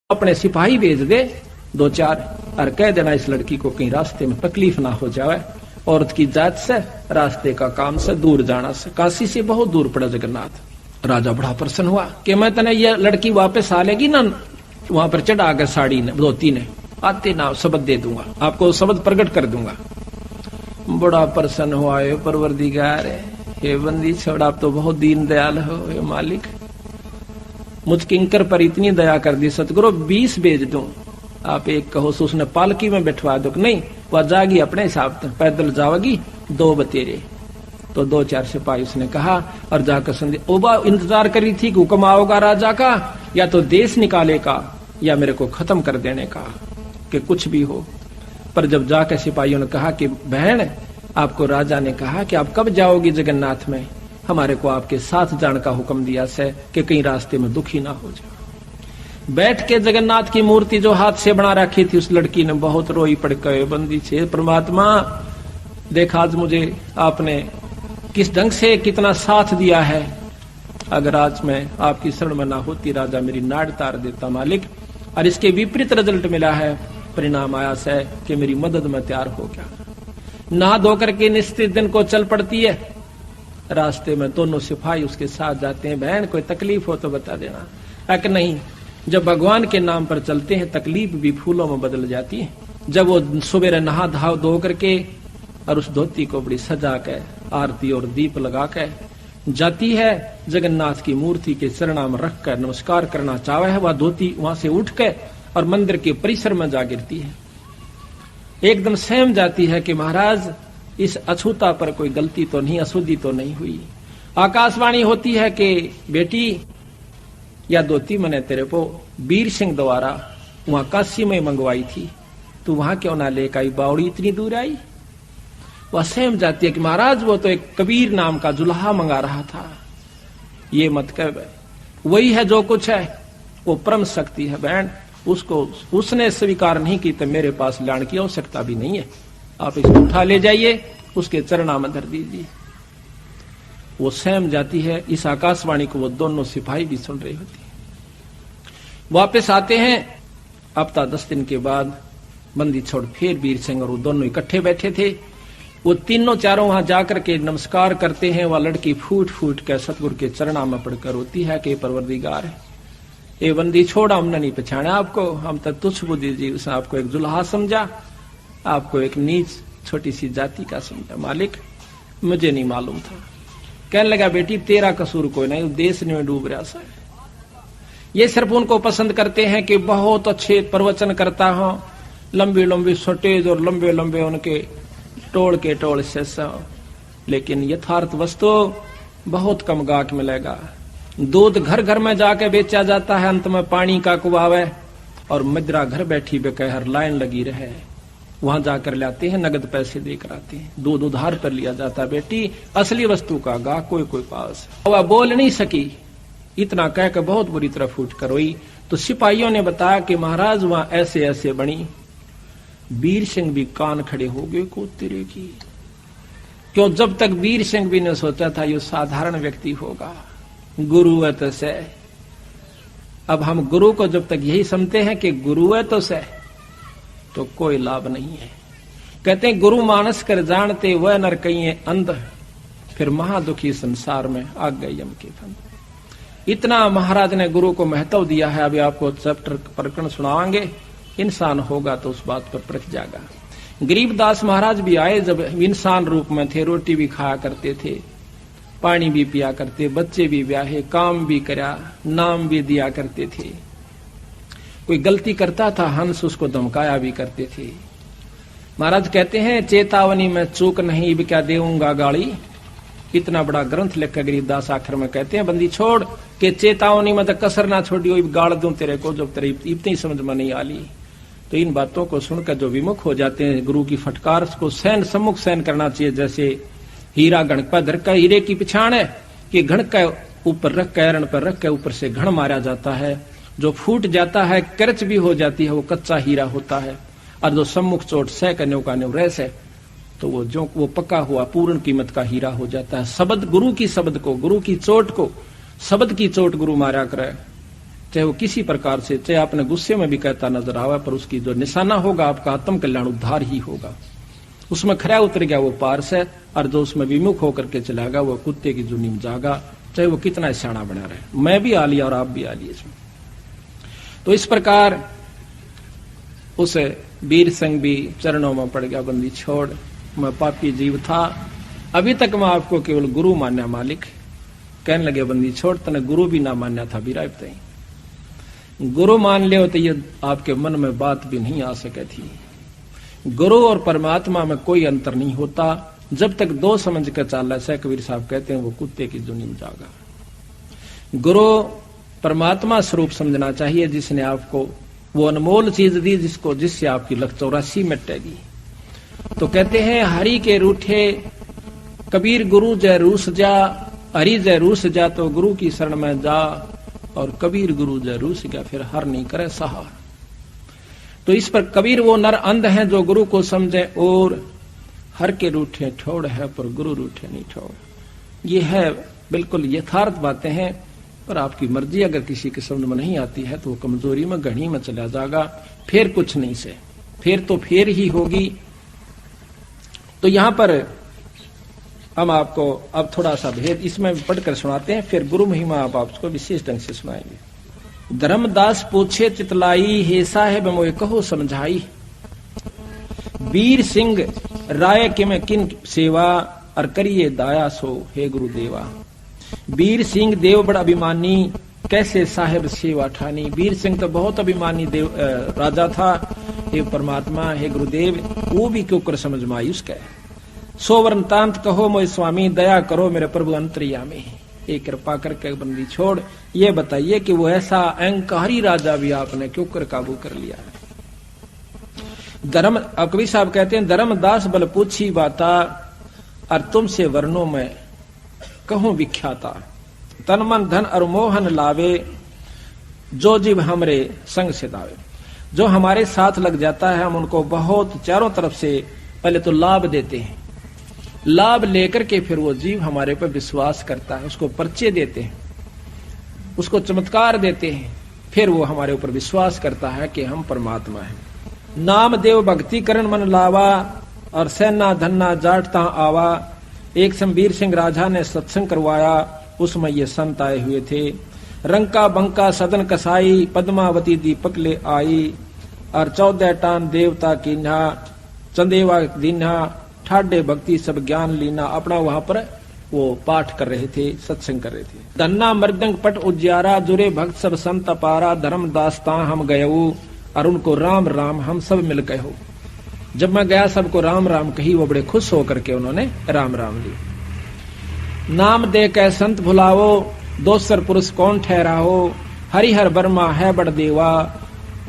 अपने सिपाही भेज दे दो चार और कह देना इस लड़की को कहीं रास्ते में तकलीफ ना हो जाए। औरत की जात से, रास्ते का काम से दूर जाना से, काशी से बहुत दूर पड़ा जगन्नाथ। राजा बड़ा प्रसन्न हुआ कि मैं तने ये लड़की वापस आ लेगी ना, वहां पर चढ़ा कर साड़ी ने धोती ने आते ना शब्द दे दूंगा, आपको शब्द प्रकट कर दूंगा। बड़ा प्रसन्न हुआ, ये परवरदिगार हे बंदी छोड़, आप तो बहुत दीन दयाल हो हे मालिक, मुझ किंकर पर इतनी दया कर दी सतगुरु, 20 भेज दूं, आप एक कहो तो उसने पालकी में बैठवा दो। नहीं, वह जागी अपने हिसाब से, पैदल जाओगी 2 बतेरे। तो 2-4 सिपाही उसने कहा और जाकर संदेश ओबा इंतजार करी थी कि हुक्म आओगा राजा का, या तो देश निकाले का या मेरे को खत्म कर देने का, कि कुछ भी हो। पर जब जाकर सिपाहियों ने कहा कि बहन, आपको राजा ने कहा कि आप कब जाओगी जगन्नाथ में, हमारे को आपके साथ जाने का हुक्म दिया से कि कहीं रास्ते में दुखी ना हो जाए। बैठ के जगन्नाथ की मूर्ति जो हाथ से बना रखी थी, उस लड़की ने बहुत रोई पड़ गए, बंदी छे परमात्मा, देखा आज मुझे आपने किस ढंग से कितना साथ दिया है, अगर आज मैं आपकी शरण में ना होती राजा मेरी नाड़ तार देता मालिक। और इसके विपरीत रिजल्ट मिला है, परिणाम आया से कि मेरी मदद में तैयार हो गया। नहा धो करके निश्चित दिन को चल पड़ती है। रास्ते में दोनों सिपाही उसके साथ जाते हैं, बहन कोई तकलीफ हो तो बता देना। अक नहीं, जब भगवान के नाम पर चलते हैं तकलीफ भी फूलों में बदल जाती है। जब वो सुबह नहा धाव धो करके और उस धोती को बड़ी सजा के आरती और दीप लगा के जाती है, जगन्नाथ की मूर्ति के चरणों में रख कर नमस्कार करना चाहे है, वह धोती वहां से उठ के और मंदिर के परिसर में जा गिरती है। एकदम सहम जाती है कि महाराज इस अछूता पर कोई गलती तो नहीं, अशुद्धि तो नहीं हुई। आकाशवाणी होती है कि बेटी, या धोती मैंने तेरे को वीर सिंह द्वारा वहां काशी में मंगवाई थी, तू वहां क्यों ना लेकर आई, बावड़ी इतनी दूर आई। वह सहम जाती है कि महाराज वो तो एक कबीर नाम का जुल्हा मंगा रहा था, ये मत कह, वही है जो कुछ है, वो परम शक्ति है बहन, उसको उसने स्वीकार नहीं की तो मेरे पास लाने की आवश्यकता भी नहीं है, आप इसको उठा ले जाइए, उसके चरणों में धर दीजिए। वो सहम जाती है। इस आकाशवाणी को वो दोनों सिपाही भी सुन रही होती है। वापस आते हैं, हफ्ता 10 दिन के बाद बंदी छोड़ फिर वीर सिंह और वो दोनों इकट्ठे बैठे थे। वो तीनों चारों वहां जाकर के नमस्कार करते हैं। वह लड़की फूट फूट के सतगुरु के चरणों में पड़कर रोती है कि परवरदिगार, ये बंदी छोड़ा, हमने नहीं पहचाना आपको, हम तो तुच्छ बुद्धि जी, उसने आपको एक जुल्हा समझा, आपको एक नीच छोटी सी जाति का समझा, मालिक मुझे नहीं मालूम था। कहने लगा बेटी तेरा कसूर कोई नहीं, देश में डूब रहा सा। ये सिर्फ उनको पसंद करते हैं कि बहुत अच्छे प्रवचन करता हो, लंबी लंबी सटेज और लंबे लंबे उनके टोल के टोल से, लेकिन यथार्थ वस्तु बहुत कम गाहक मिलेगा। दूध घर घर में जाके बेचा जाता है, अंत में पानी का कुआवा है, और मदिरा घर बैठी बेकहर लाइन लगी रहे, वहां जाकर लाते हैं, नगद पैसे देकर आते हैं, दूध उधार पर लिया जाता है। बेटी असली वस्तु का गा कोई कोई पास। वह बोल नहीं सकी, इतना कहकर बहुत बुरी तरह फूट कर रोई। तो सिपाहियों ने बताया कि महाराज वहां ऐसे ऐसे बनी। वीर सिंह भी कान खड़े हो गए को तेरे की, क्यों जब तक वीर सिंह भी ने सोचा था ये साधारण व्यक्ति होगा, गुरु है तो से। अब हम गुरु को जब तक यही समझते हैं कि गुरु है तो से, तो कोई लाभ नहीं है। कहते हैं गुरु मानस कर जानते वह नर कहीं अंध, फिर महादुखी संसार में आ गए यम के फंद। इतना महाराज ने गुरु को महत्व दिया है। अभी आपको चैप्टर प्रकरण सुनाएंगे, इंसान होगा तो उस बात पर परख जाएगा। गरीबदास महाराज भी आए, जब इंसान रूप में थे, रोटी भी खाया करते थे, पानी भी पिया करते, बच्चे भी ब्याहे, काम भी करा, नाम भी दिया करते थे। कोई गलती करता था हंस उसको धमकाया भी करते थे। महाराज कहते हैं चेतावनी में चूक नहीं, अब क्या देऊंगा गाली। इतना बड़ा ग्रंथ लिखकर गरीबदास आखिर में कहते हैं बंदी छोड़ के चेतावनी में तो कसर ना छोड़ियो, गाड़ दूं तेरे को जब तेरे इतनी समझ में नहीं आली। तो इन बातों को सुनकर जो विमुख हो जाते हैं, गुरु की फटकार को सहन सम्मुख सहन करना चाहिए। जैसे हीरा घण पर धर का, हीरे की पिछाड़ है कि घण का ऊपर रख के, एरण पर रख के ऊपर से घण मारा जाता है, जो फूट जाता है करच भी हो जाती है, वो कच्चा हीरा होता है। और जो सम्मुख चोट सह करने का रह है, तो वो जो वो पक्का हुआ पूर्ण कीमत का हीरा हो जाता है। शब्द गुरु की, शब्द को, गुरु की चोट को, शब्द की चोट गुरु मारा करे, चाहे वो किसी प्रकार से, चाहे आपने गुस्से में भी कहता नजर आवा, पर उसकी जो निशाना होगा आपका आत्म कल्याण उद्धार ही होगा। उसमें खरा उतर गया वो पारस है, और जो उसमें विमुख होकर के चलागा वो कुत्ते की जुनी में जागा, चाहे वो कितना सियाना बना रहे। मैं भी आ लिया और आप भी आ लिए इसमें। तो इस प्रकार उस वीर सिंह भी चरणों में पड़ गया, बंदी छोड़, मैं पापी जीव था, अभी तक मैं आपको केवल गुरु मान्या मालिक। कहने लगे बंदी छोड़, तने गुरु भी ना मान्या था बीराब तई, गुरु मान ले तो ये आपके मन में बात भी नहीं आ सके थी। गुरु और परमात्मा में कोई अंतर नहीं होता, जब तक दो समझ कर चाला से, कबीर साहब कहते हैं, वो कुत्ते की जुनी में जागा। गुरु परमात्मा स्वरूप समझना चाहिए, जिसने आपको वो अनमोल चीज दी, जिससे आपकी लख 84 मिटेगी। तो कहते हैं हरि के रूठे कबीर गुरु जय रूस जा, हरि जय रूस जा तो गुरु की शरण में जा, और कबीर गुरु जय रूस गया फिर हर नहीं करे सहार। तो इस पर कबीर वो नर अंध हैं जो गुरु को समझे, और हर के रूठे ठोड़ है पर गुरु रूठे नहीं ठोड़। ये है बिल्कुल यथार्थ बातें हैं, पर आपकी मर्जी अगर किसी के समझ में नहीं आती है तो वो कमजोरी में घड़ी में चला जाएगा, फिर कुछ नहीं से, फिर तो फिर ही होगी। तो यहां पर हम आपको अब थोड़ा सा भेद इसमें पढ़कर सुनाते हैं, फिर गुरु महिमा आप आपको विशेष ढंग से सुनाएंगे। धर्मदास पूछे चितलाई, हे साहेब मोए कहो समझाई, वीर सिंह राय के में किन सेवा, और करिए दाया सो हे गुरुदेवा। वीर सिंह देव बड़ा अभिमानी, कैसे साहेब सेवा ठानी। वीर सिंह तो बहुत अभिमानी देव राजा था, हे परमात्मा हे गुरुदेव, वो भी क्यों कर समझ में आई उसका। सोवर्ण तांत कहो मोय स्वामी, दया करो मेरे प्रभु अंतर्यामी। एक कृपा करके बंदी छोड़, ये बताइए कि वो ऐसा अहंकारी राजा भी आपने क्यों कर काबू कर लिया है। धर्म कबीर साहब कहते हैं, धर्मदास बल पूछी बाता, और तुमसे वर्णों में कहूं विख्याता। तन मन धन और मोहन लावे, जो जीव हमरे संग से दावे। जो हमारे साथ लग जाता है हम उनको बहुत चारों तरफ से पहले तो लाभ देते हैं, लाभ लेकर के फिर वो जीव हमारे पर विश्वास करता है, उसको परिचय देते हैं, उसको चमत्कार देते हैं, फिर वो हमारे ऊपर विश्वास करता है कि हम परमात्मा हैं। नाम देव भक्ति करण मन लावा, और सेना धन्ना जाटता आवा। एक संबीर सिंह राजा ने सत्संग करवाया, उसमें ये संत आए हुए थे। रंका बंका सदन कसाई, पद्मावती दीपक ले आई, और 14 टान देवता कीन्हा, चंदेवा दीन्हा, ठाडे भक्ति सब ज्ञान लीना। अपना वहां पर वो पाठ कर रहे थे, सत्संग कर रहे थे। धन्ना मृदंग पट उज्यारा, जुरे भक्त सब संत पारा। धर्मदास ता हम गयऊ, और उनको राम राम हम सब मिल गए हो। जब मैं गया सबको राम राम कही, वो बड़े खुश होकर के उन्होंने राम राम ली। नाम दे के संत भुलाओ, दोसर पुरुष कौन ठहराओ। हरिहर वर्मा है बड़ देवा,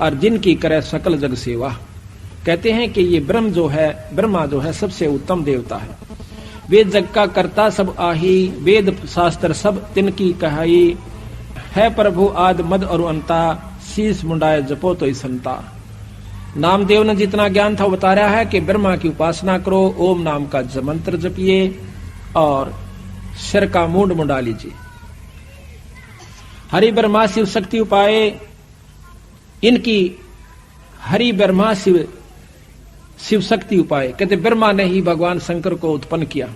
और जिनकी करे सकल जग सेवा। कहते हैं कि ये ब्रह्मा जो है सबसे उत्तम देवता है। वे जग का कर्ता सब आही, वेद शास्त्र सब तिनकी कहाई। है प्रभु आद मद और अंता, शीश मुंडाए जपो तो संता। नामदेव ने जितना ज्ञान था वो बता रहा है कि ब्रह्मा की उपासना करो, ओम नाम का मंत्र जपिए, और सिर का मूंड मुंडा लीजिए। हरि ब्रह्मा शिव शक्ति उपाय, इनकी हरि ब्रह्मा शिव शक्ति उपाय। कहते ब्रह्मा ने ही भगवान शंकर को उत्पन्न किया।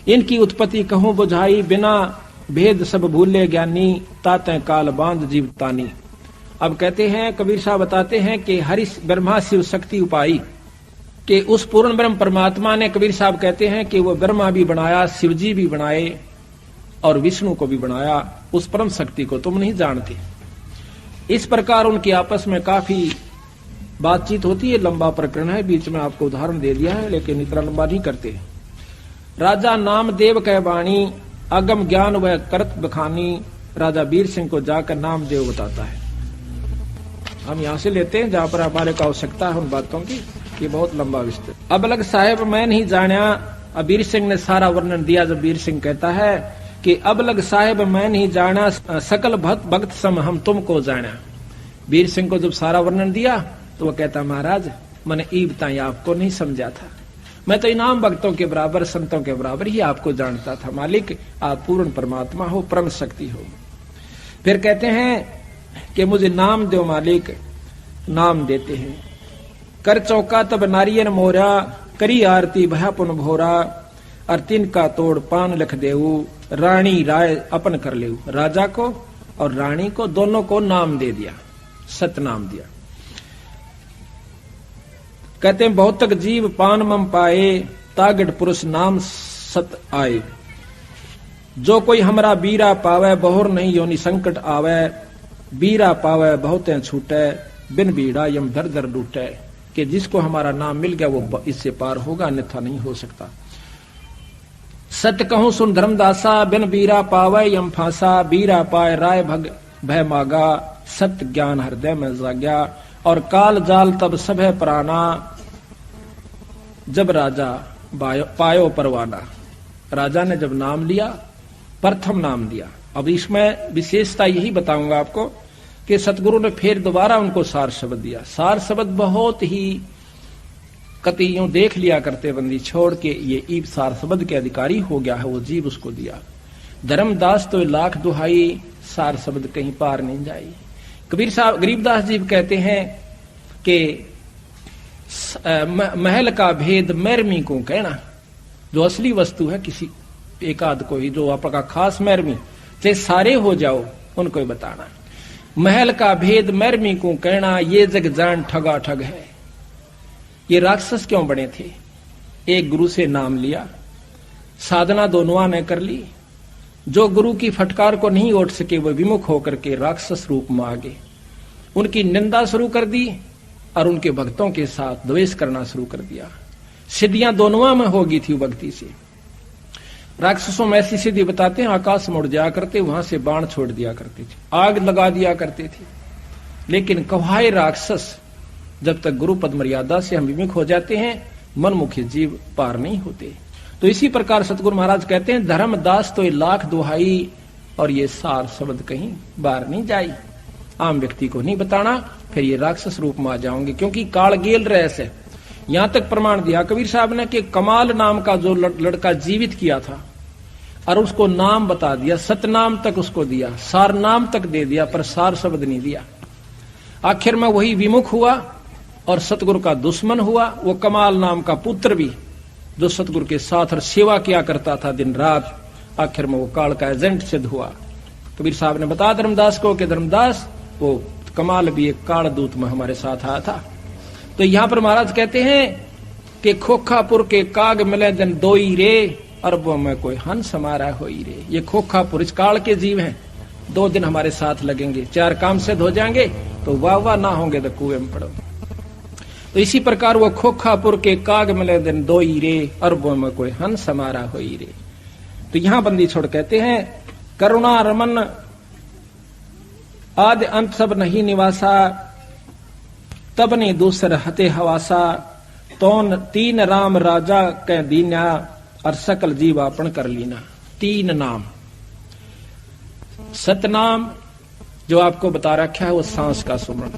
इनकी उत्पत्ति कहूं बुझाई, बिना भेद सब भूले ज्ञानी। ताते काल बांध जीवतानी। अब कहते हैं कबीर साहब बताते हैं कि हरि ब्रह्मा शिव शक्ति उपाई, कि उस पूर्ण ब्रह्म परमात्मा ने, कबीर साहब कहते हैं कि वो ब्रह्मा भी बनाया, शिवजी भी बनाए, और विष्णु को भी बनाया। उस परम शक्ति को तुम नहीं जानते। इस प्रकार उनकी आपस में काफी बातचीत होती है। लंबा प्रकरण है, बीच में आपको उदाहरण दे दिया है, लेकिन इतना लंबा नहीं करते। राजा नामदेव कह बाणी, अगम ज्ञान वह करत बखानी। राजा वीर सिंह को जाकर नामदेव बताता है। हम यहां से लेते हैं जहां पर हमारे को आवश्यकता है उन बातों की, कि बहुत लंबा विस्तृत। अब लग साहेब मैं नहीं जाना। अब वीर सिंह ने सारा वर्णन दिया। जब वीर सिंह कहता है कि अब लग साहेब मैं नहीं जाना, सकल भक्त सम हम तुमको जाना। वीर सिंह को जब सारा वर्णन दिया तो वो कहता, महाराज मैंने ईब ताई आपको नहीं समझा था, मैं तो इनाम भक्तों के बराबर, संतों के बराबर ही आपको जानता था। मालिक आप पूर्ण परमात्मा हो, परम शक्ति हो। फिर कहते हैं कि मुझे नाम दो मालिक, नाम देते हैं। कर चौका तब नारियन मोरा, करी आरती भया पुन भोरा, और तिनका तोड़ पान लिख देऊ, रानी राय अपन कर लेऊ। राजा को और रानी को दोनों को नाम दे दिया, सतनाम दिया। कहते हैं बहुत तक जीव पान मम पाए, तागड़ पुरुष नाम सत आए। जो कोई हमरा बीरा पावे, बहुर नहीं योनि संकट आवे। बीरा पावे बहुते छूटे, बिन बीड़ा यम दर दर लूटे। कि जिसको हमारा नाम मिल गया वो इससे पार होगा, अन्यथा नहीं हो सकता। सत्य कहूं सुन धर्मदासा, बिन बीरा पावे यम फांसा। बीरा पाए राय भग भय मागा, सत्य ज्ञान हृदय में जाग्या। और काल जाल तब सब है प्राणा, जब राजा पायो परवाना। राजा ने जब नाम लिया, प्रथम नाम दिया। अब इसमें विशेषता यही बताऊंगा आपको कि सतगुरु ने फिर दोबारा उनको सार शब्द दिया। सार शब्द बहुत ही कति यूं देख लिया करते बंदी छोड़ के ये ईब सार शब्द के अधिकारी हो गया है, वो जीव उसको दिया। धर्मदास तो लाख दुहाई, सार शब्द कहीं पार नहीं जाई। कबीर साहब गरीबदास जी कहते हैं कि महल का भेद मैरमी को कहना। जो असली वस्तु है किसी एक आध को ही, जो आपका खास मैरमी, चाहे सारे हो जाओ उनको ही बताना। महल का भेद मैरमी को कहना, ये जग जान ठगा ठग है। ये राक्षस क्यों बने थे? एक गुरु से नाम लिया, साधना दोनों ने कर ली। जो गुरु की फटकार को नहीं ओढ़ सके वो विमुख होकर के राक्षस रूप में आ गए। उनकी निंदा शुरू कर दी और उनके भक्तों के साथ द्वेष करना शुरू कर दिया। सिद्धियां दोनों में होगी थी भक्ति से। राक्षसों में ऐसी सिद्धि बताते हैं, आकाश में उड़ जाया करते, वहां से बाण छोड़ दिया करते थे, आग लगा दिया करते थे। लेकिन कव्हाए राक्षस जब तक गुरु पद मर्यादा से हम विमुख हो जाते हैं, मनमुखी जीव पार नहीं होते। तो इसी प्रकार सतगुरु महाराज कहते हैं, धर्मदास तो लाख दुहाई, और ये सार शब्द कहीं बाहर नहीं जाई। आम व्यक्ति को नहीं बताना, फिर ये राक्षस रूप में आ जाओगे, क्योंकि कालगेल रहस्य है। यहां तक प्रमाण दिया कबीर साहब ने कि कमाल नाम का जो लड़का जीवित किया था और उसको नाम बता दिया, सतनाम तक उसको दिया, सार नाम तक दे दिया, पर सार शब्द नहीं दिया। आखिर में वही विमुख हुआ और सतगुरु का दुश्मन हुआ। वो कमाल नाम का पुत्र भी जो सतगुरु के साथ और सेवा किया करता था दिन रात, आखिर में वो काल का एजेंट सिद्ध हुआ। कबीर साहब ने बताया धर्मदास को कि धर्मदास वो कमाल भी एक काल दूत में हमारे साथ आया था। तो यहां पर महाराज कहते हैं कि खोखापुर के काग मिले जन दोई रे, अरबों में कोई हंस हमारा होई रे। ये खोखापुर इस काल के जीव हैं, 2 दिन हमारे साथ लगेंगे, 4 काम सिद्ध हो जाएंगे तो वाह वाह ना होंगे तो कुएं में पड़ो। तो इसी प्रकार वो खोखापुर के काग मिले दिन दोई रे, अरबों में कोई हंस हमारा होई रे। तो यहां बंदी छोड़ कहते हैं, करुणा रमन आदि अंत सब नहीं निवासा, तब ने दूसर हते हवासा। तोन 3 राम राजा कै दीना, और सकल जीव आपन कर लीना। 3 नाम, सतनाम जो आपको बता रखा है वो सांस का सुमरण,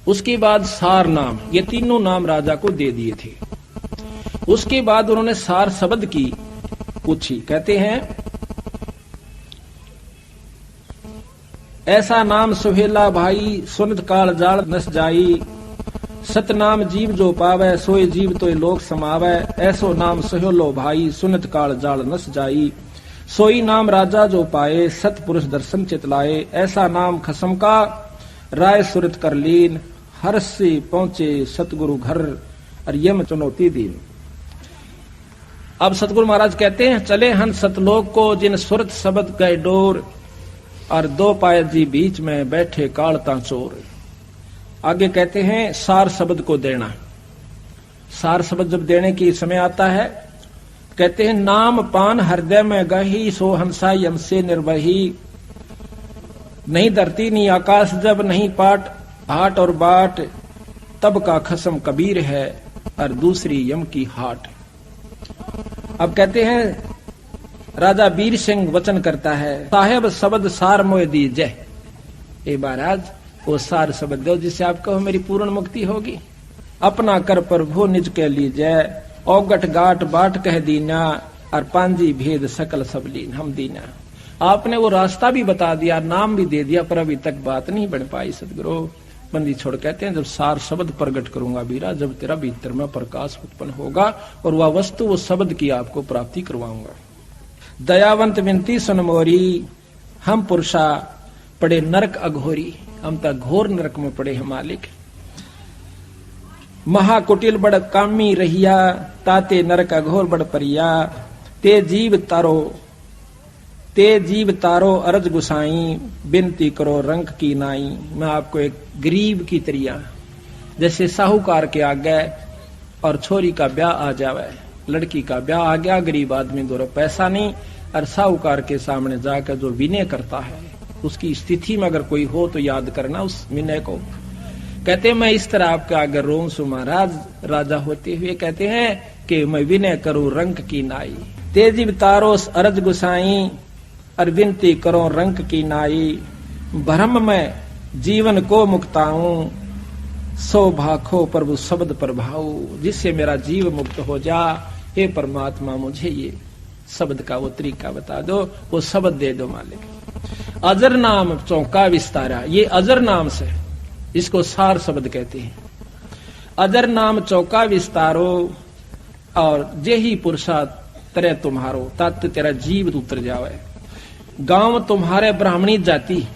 उसके बाद सार नाम, ये तीनों नाम राजा को दे दिए थे। उसके बाद उन्होंने सार शब्द की पूछी। कहते हैं, ऐसा नाम सुहेला भाई, सुनत काल जाल नस जाई। सतनाम जीव जो पावे, सोए जीव तो लोक समावे। ऐसो नाम सुहेलो भाई, सुनत काल जाल नस जाई। सोई नाम राजा जो पाए, सत पुरुष दर्शन चितलाए। ऐसा नाम खसम का, राय सुरत कर लीन। हर्ष से पहुंचे सतगुरु घर, और यम चुनौती दीन। अब सतगुरु महाराज कहते हैं, चले हन सतलोक को, जिन सुरत शब्द गए डोर। और 2 पाय जी बीच में बैठे कालता चोर। आगे कहते हैं, सार शब्द को देना। सार शब्द जब देने की समय आता है, कहते हैं, नाम पान हृदय में गही, सो हंसा यम से निर्वही। नहीं धरती नहीं आकाश जब, नहीं पाट हाट और बाट। तब का खसम कबीर है, और दूसरी यम की हाट। अब कहते हैं, राजा वीर सिंह वचन करता है, साहेब शब्द सार मोय दीजय। ए महाराज वो सार शब्द दो जिससे आप कहो मेरी पूर्ण मुक्ति होगी। अपना कर प्रभु निज के लीजय, औगट गाट बाट कह दीना। और पांजी भेद सकल सब लीन हम दीना। आपने वो रास्ता भी बता दिया, नाम भी दे दिया, पर अभी तक बात नहीं बन पाई सदगुरु। बंदी छोड़ कहते हैं, जब सार शब्द प्रकट करूंगा वीरा, जब तेरा भीतर में प्रकाश उत्पन्न होगा और वह वस्तु वो शब्द की आपको प्राप्ति करवाऊंगा। दयावंत विनती सुन मोरी, हम पुरुषा पड़े नरक अघोरी, हम तक घोर नरक में पड़े हैं मालिक। महाकुटिल बड़ कामी रहिया, ताते नरक अघोर बड़ परिया, ते जीव तारो अरज गुसाई, बिनती करो रंग की नाई। मैं आपको एक गरीब की तरिया, जैसे साहूकार के आगे और छोरी का ब्याह आ जावे, लड़की का ब्याह आ गया, गरीब आदमी दो पैसा नहीं, और साहूकार के सामने जाकर जो विनय करता है, उसकी स्थिति में अगर कोई हो तो याद करना उस विनय को। कहते मैं इस तरह आपके आगे रोम सु महाराज राजा होते हुए कहते हैं कि मैं विनय करूं रंग की नाई, तेजी तारोस अरज गुसाई, और विनती करो रंग की नाई। भ्रम में जीवन को मुक्ताऊं, सो भाखो प्रभु शब्द प्रभाऊ, जिससे मेरा जीव मुक्त हो जा। हे परमात्मा मुझे ये शब्द का वो तरीका बता दो, वो शब्द दे दो मालिक। अजर नाम चौका विस्तारा, ये अजर नाम से, इसको सार शब्द कहते हैं। अजर नाम चौका विस्तारो, और जे ही पुरुषा तरह तुम्हारो, तत् तेरा जीव उतर जावे। गांव तुम्हारे ब्राह्मणी जाति,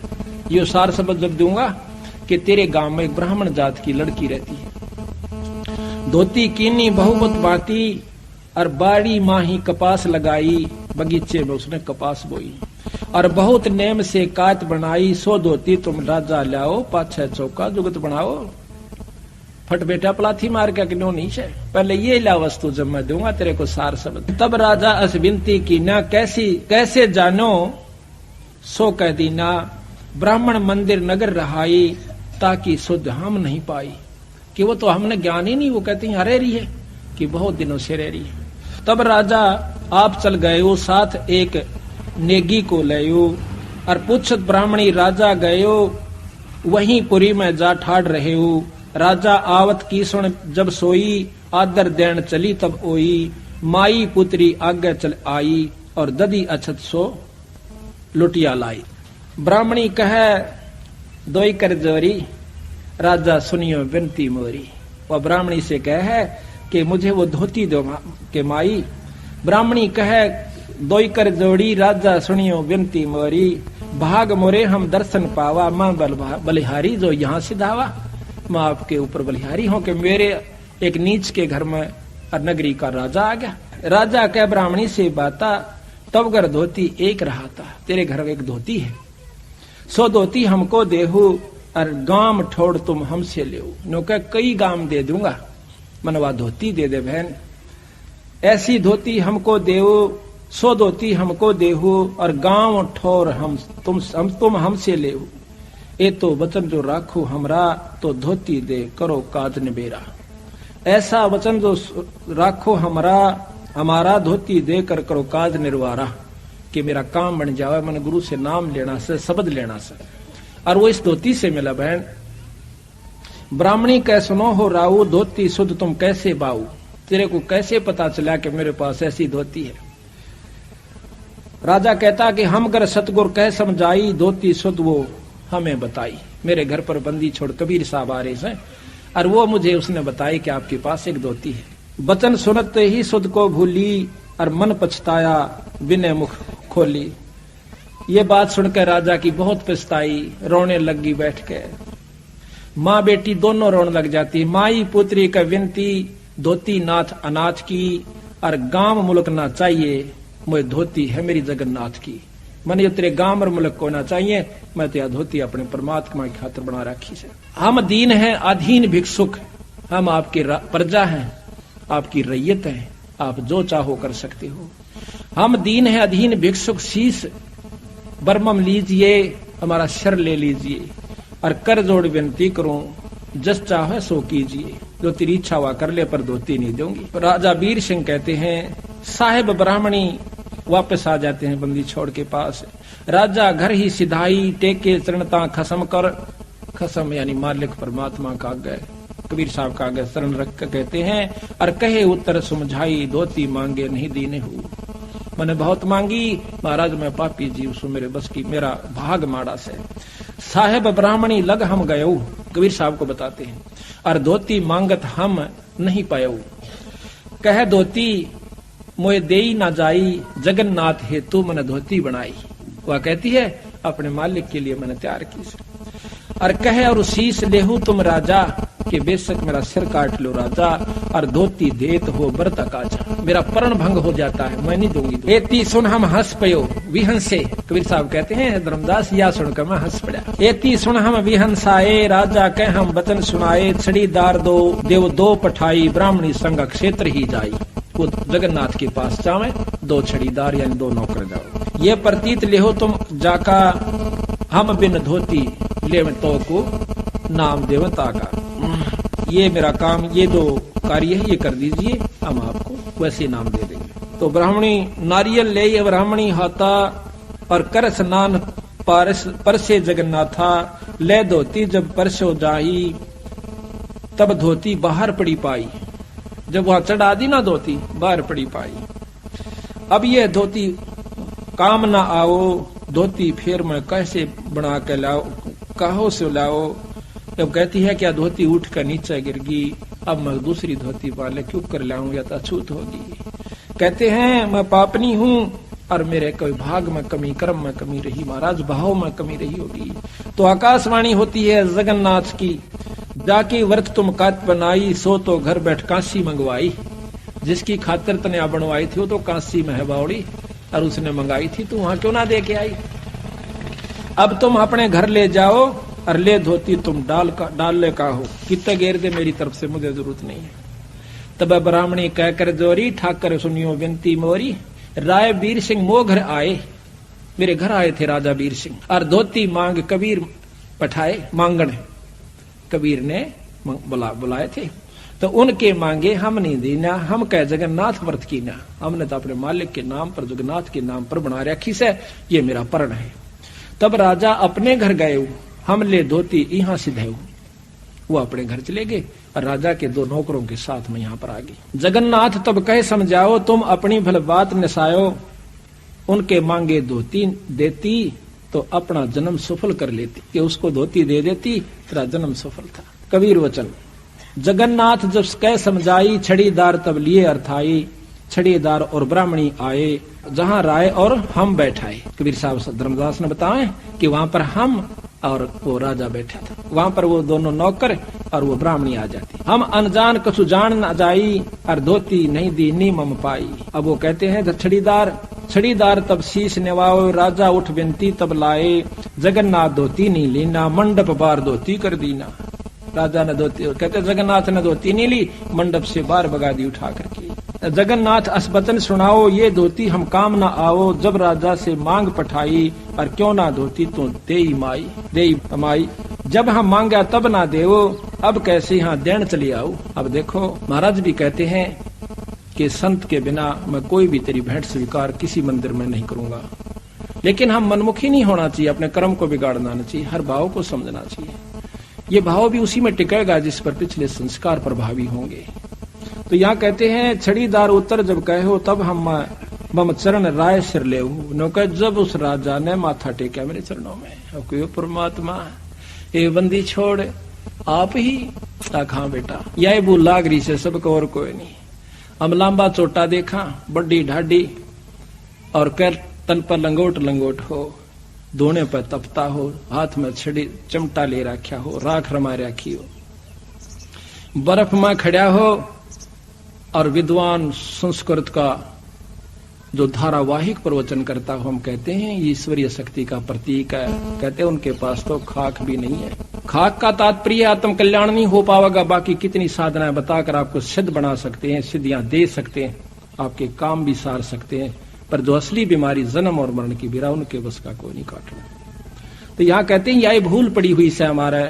ये सार शब्द जब दूंगा कि तेरे गांव में एक ब्राह्मण जात की लड़की रहती है। धोती कीनी बहुमत बाती, और बाड़ी माही कपास लगाई, बगीचे में उसने कपास बोई। और बहुत नेम से कात बनाई, सो धोती तुम राजा लाओ, पाछे चौका जुगत बनाओ। फट बेटा पलाथी मार के क्यों नहीं है, पहले ये ला वस्तु जब मैं दूंगा तेरे को सार शब्द। तब राजा अस विनती की ना, कैसे जानो सो कह दीना। ब्राह्मण मंदिर नगर रहाई, ताकि शुद्ध हम नहीं पाई, कि वो तो हमने ज्ञान ही नहीं, वो कहती है रह रही है कि बहुत दिनों से रह रही है। तब राजा आप चल गए हो, साथ एक नेगी को लयो, और पूछत ब्राह्मणी राजा गयो, वहीं पुरी में जा ठाड़ रहे हो। राजा आवत की सुन जब सोई, आदर देन चली तब ओई। माई पुत्री आगे चल आई, और ददी अछत सो लुटिया लाई। ब्राह्मणी कहे दोई कर जोरी, राजा सुनियो विनती मोरी। वह ब्राह्मणी से कहे कि मुझे वो धोती दो के माई। ब्राह्मणी कहे दोई कर जोड़ी, राजा सुनियो विनती मोरी। भाग मोरे हम दर्शन पावा, मां बलिहारी जो यहाँ से धावा। मैं आपके ऊपर बलिहारी हूं कि मेरे एक नीच के घर में नगरी का राजा आ गया। राजा कह ब्राह्मणी से बाता, तब घर धोती एक रहा था, तेरे घर एक धोती है, सो धोती हमको देहू, और गाम ठोड़ तुम हमसे ले। नो कह कई गाम दे दूंगा, मनवा धोती दे दे बहन। ऐसी धोती हमको देहू, सो धोती हमको देहू, और गांव ठोर तुम हमसे ले। ए तो वचन जो राखो हमरा, तो धोती दे करो काज निबेरा। ऐसा वचन जो राखो हमारा धोती देकर करो काज निर्वारा, कि मेरा काम बन जावे, मैंने गुरु से नाम लेना से, शब्द लेना से। और वो इस धोती से मिला बहन। ब्राह्मणी कह सुनो हो राऊ, धोती शुद्ध तुम कैसे बाऊ। तेरे को कैसे पता चला कि मेरे पास ऐसी धोती है। राजा कहता कि हम कर सतगुर कह समझाई, धोती शुद्ध वो हमें बताई। मेरे घर पर बंदी छोड़ कबीर साहब आ रहे हैं, और वो मुझे उसने बताई कि आपके पास एक धोती है। वचन सुनते ही सुध को भूली, और मन पछताया विनय मुख खोली। ये बात सुनकर राजा की बहुत पछताई, रोने लगी बैठ के। माँ बेटी दोनों रोने लग जाती। माई पुत्री का विनती, धोती नाथ अनाथ की, और गांव मुल्क ना चाहिए, मुझे धोती है मेरी जगन्नाथ की। मैंने तेरे गांव और मुल्क को ना चाहिए, मैं तो यह धोती अपने परमात्मा की खातिर बना रखी है। हम दीन हैं अधीन भिक्षुक, हम आपकी प्रजा हैं, आपकी रैयत हैं, आप जो चाहो कर सकते हो। हम दीन हैं अधीन भिक्षुक, शीश बरमम लीजिए, हमारा शर ले लीजिए, और कर जोड़ विनती करूं, जस चाहे सो कीजिए। जो तेरी इच्छा हुआ कर ले, पर धोती नहीं दूंगी। राजा वीर सिंह कहते हैं, साहेब ब्राह्मणी वापस आ जाते हैं बंदी छोड़ के पास। राजा घर ही सिधाई, टेके चरणता खसम कर। खसम यानी मालिक परमात्मा का आगे, कबीर साहब का आगे शरण रख कर कहते हैं, और कहे उत्तर समझाई, धोती मांगे नहीं दीने हो। मैंने बहुत मांगी, महाराज मैं पापी जीव सु, मेरे बस की, मेरा भाग माड़ा से। साहेब ब्राह्मणी लग हम गयो, कबीर साहब को बताते हैं, और धोती मांगत हम नहीं पायो। कह धोती मोए देई ना जाई, जगन्नाथ हेतु मैंने धोती बनाई। वह कहती है अपने मालिक के लिए मैंने तैयार की। और कहे और शीश लेहू तुम राजा, कि बेशक मेरा सिर काट लो राजा, और धोती देत हो बरता काजा। मेरा परण भंग हो जाता है, मैं नहीं दूंगी। एती सुन हम हंस पयो विहंसे, कबीर साहब कहते हैं धर्मदास या सुनकर मैं हंस पड़ा। एती सुन हम विहंसाए, राजा कह हम वचन सुनाए, छड़ीदार दो देव दो पठाई, ब्राह्मणी संग क्षेत्र ही जाई। वो जगन्नाथ के पास जावे, दो छड़ीदार यानी दो नौकर जाओ। ये प्रतीत लेहो तुम जाका, हम बिन धोती ले तो को नाम देवता का। ये मेरा काम, ये जो कार्य है ये कर दीजिए, हम आपको वैसे नाम दे देंगे। तो ब्राह्मणी नारियल ले ब्राह्मणी हाथा, और कर स्नान परसे जगन्नाथा, ले धोती जब परसो जाही, तब धोती बाहर पड़ी पाई। जब वहां चढ़ा दी ना धोती, बाहर पड़ी पाई। अब ये धोती काम ना आओ, धोती फिर मैं कैसे बना के लाओ, कहो से लाओ। जब कहती है क्या धोती उठ कर नीचे गिर गई, अब मैं दूसरी धोती वाले क्यों कर लाऊं, या तो अछूत होगी। कहते हैं मैं पापनी हूं, और मेरे कोई भाग में कमी, कर्म में कमी रही, महाराज भाव में कमी रही होगी। तो आकाशवाणी होती है जगन्नाथ की, जाके व्रत तुम कात बनाई, सो तो घर बैठ कांसी मंगवाई। जिसकी खातिर तने बनवाई थी वो तो कांसी में है बावड़ी, और उसने मंगाई थी, तो वहां क्यों ना दे के आई। अब तुम अपने घर ले जाओ, और ले धोती तुम डाल ले का हो, कितने घेर दे मेरी तरफ से, मुझे जरूरत नहीं है। तब ब्राह्मणी कहकर जोरी, ठाकर सुनियो विनती मोरी, राय वीर सिंह मो घर आए। मेरे घर आए थे राजा वीर सिंह, और धोती मांग कबीर पठाए, मांगण कबीर ने बुलाए थे। तो उनके मांगे हम नहीं देना, हम कह जगन्नाथ व्रत की ना, हमने तो अपने मालिक के नाम पर, जगन्नाथ के नाम पर बना रखी से, ये मेरा परण है। तब राजा अपने घर गए, हम ले धोती यहाँ सिधाऊ। वो अपने घर चले गए, और राजा के दो नौकरों के साथ में यहाँ पर आ गई। जगन्नाथ तब कहे समझाओ, तुम अपनी भल बात नसायो, उनके मांगे धोती देती, तो अपना जन्म सफल कर लेती। कि उसको धोती दे देती, तेरा जन्म सफल था। कबीर वचन। जगन्नाथ जब कह समझाई, छड़ीदार तब लिए अर्थाई, छड़ीदार और ब्राह्मणी आए, जहां राय और हम बैठाए। कबीर साहब धर्मदास ने बताए कि वहां पर हम और वो राजा बैठा था, वहां पर वो दोनों नौकर और वो ब्राह्मणी आ जाती। हम अनजान कछु जान न जाई, और धोती नहीं दी नी मम पाई। अब वो कहते हैं छड़ीदार तब शीश नेवाओ, राजा उठ विनती तब लाए, जगन्नाथ धोती नहीं लेना, मंडप बार धोती कर दीना। राजा ने धोती, कहते जगन्नाथ ने धोती नहीं ली, मंडप से बाहर भगा दी उठा करके। जगन्नाथ असबतन सुनाओ, ये धोती हम काम ना आओ, जब राजा से मांग पठाई, और क्यों ना धोती तो देई माई। जब हम मांगा तब ना देवो, अब कैसे यहाँ देन चली आओ। अब देखो महाराज भी कहते हैं कि संत के बिना मैं कोई भी तेरी भेंट स्वीकार किसी मंदिर में नहीं करूंगा। लेकिन हम मनमुखी नहीं होना चाहिए, अपने कर्म को बिगाड़ना नहीं चाहिए, हर भाव को समझना चाहिए। ये भाव भी उसी में टिकेगा जिस पर पिछले संस्कार प्रभावी होंगे। तो यहाँ कहते हैं छड़ीदार उत्तर जब कहो, तब हम मम चरण राय सिर ले। जब उस राजा ने माथा टेका मेरे चरणों में, परमात्मा ये बंदी छोड़ आप ही हाँ बेटा, यही भूल लाग रही से सबको और कोई नहीं। हम लांबा चोटा देखा, बड्डी ढाडी, और कर तन पर लंगोट हो, दोने पर तपता हो, हाथ में छड़ी चमटा ले रखा हो, राख रमा रखी हो, बर्फ में खड़ा हो, और विद्वान संस्कृत का जो धारावाहिक प्रवचन करता हो, हम कहते हैं ईश्वरीय शक्ति का प्रतीक है। कहते हैं उनके पास तो खाक भी नहीं है। खाक का तात्पर्य आत्म कल्याण नहीं हो पाएगा, बाकी कितनी साधनाएं बताकर आपको सिद्ध बना सकते हैं, सिद्धियां दे सकते हैं, आपके काम भी सार सकते हैं, पर जो असली बीमारी जन्म और मरण की बीरा, उनके बस का कोई नहीं काटना। तो यहाँ कहते हैं यह भूल पड़ी हुई से हमारा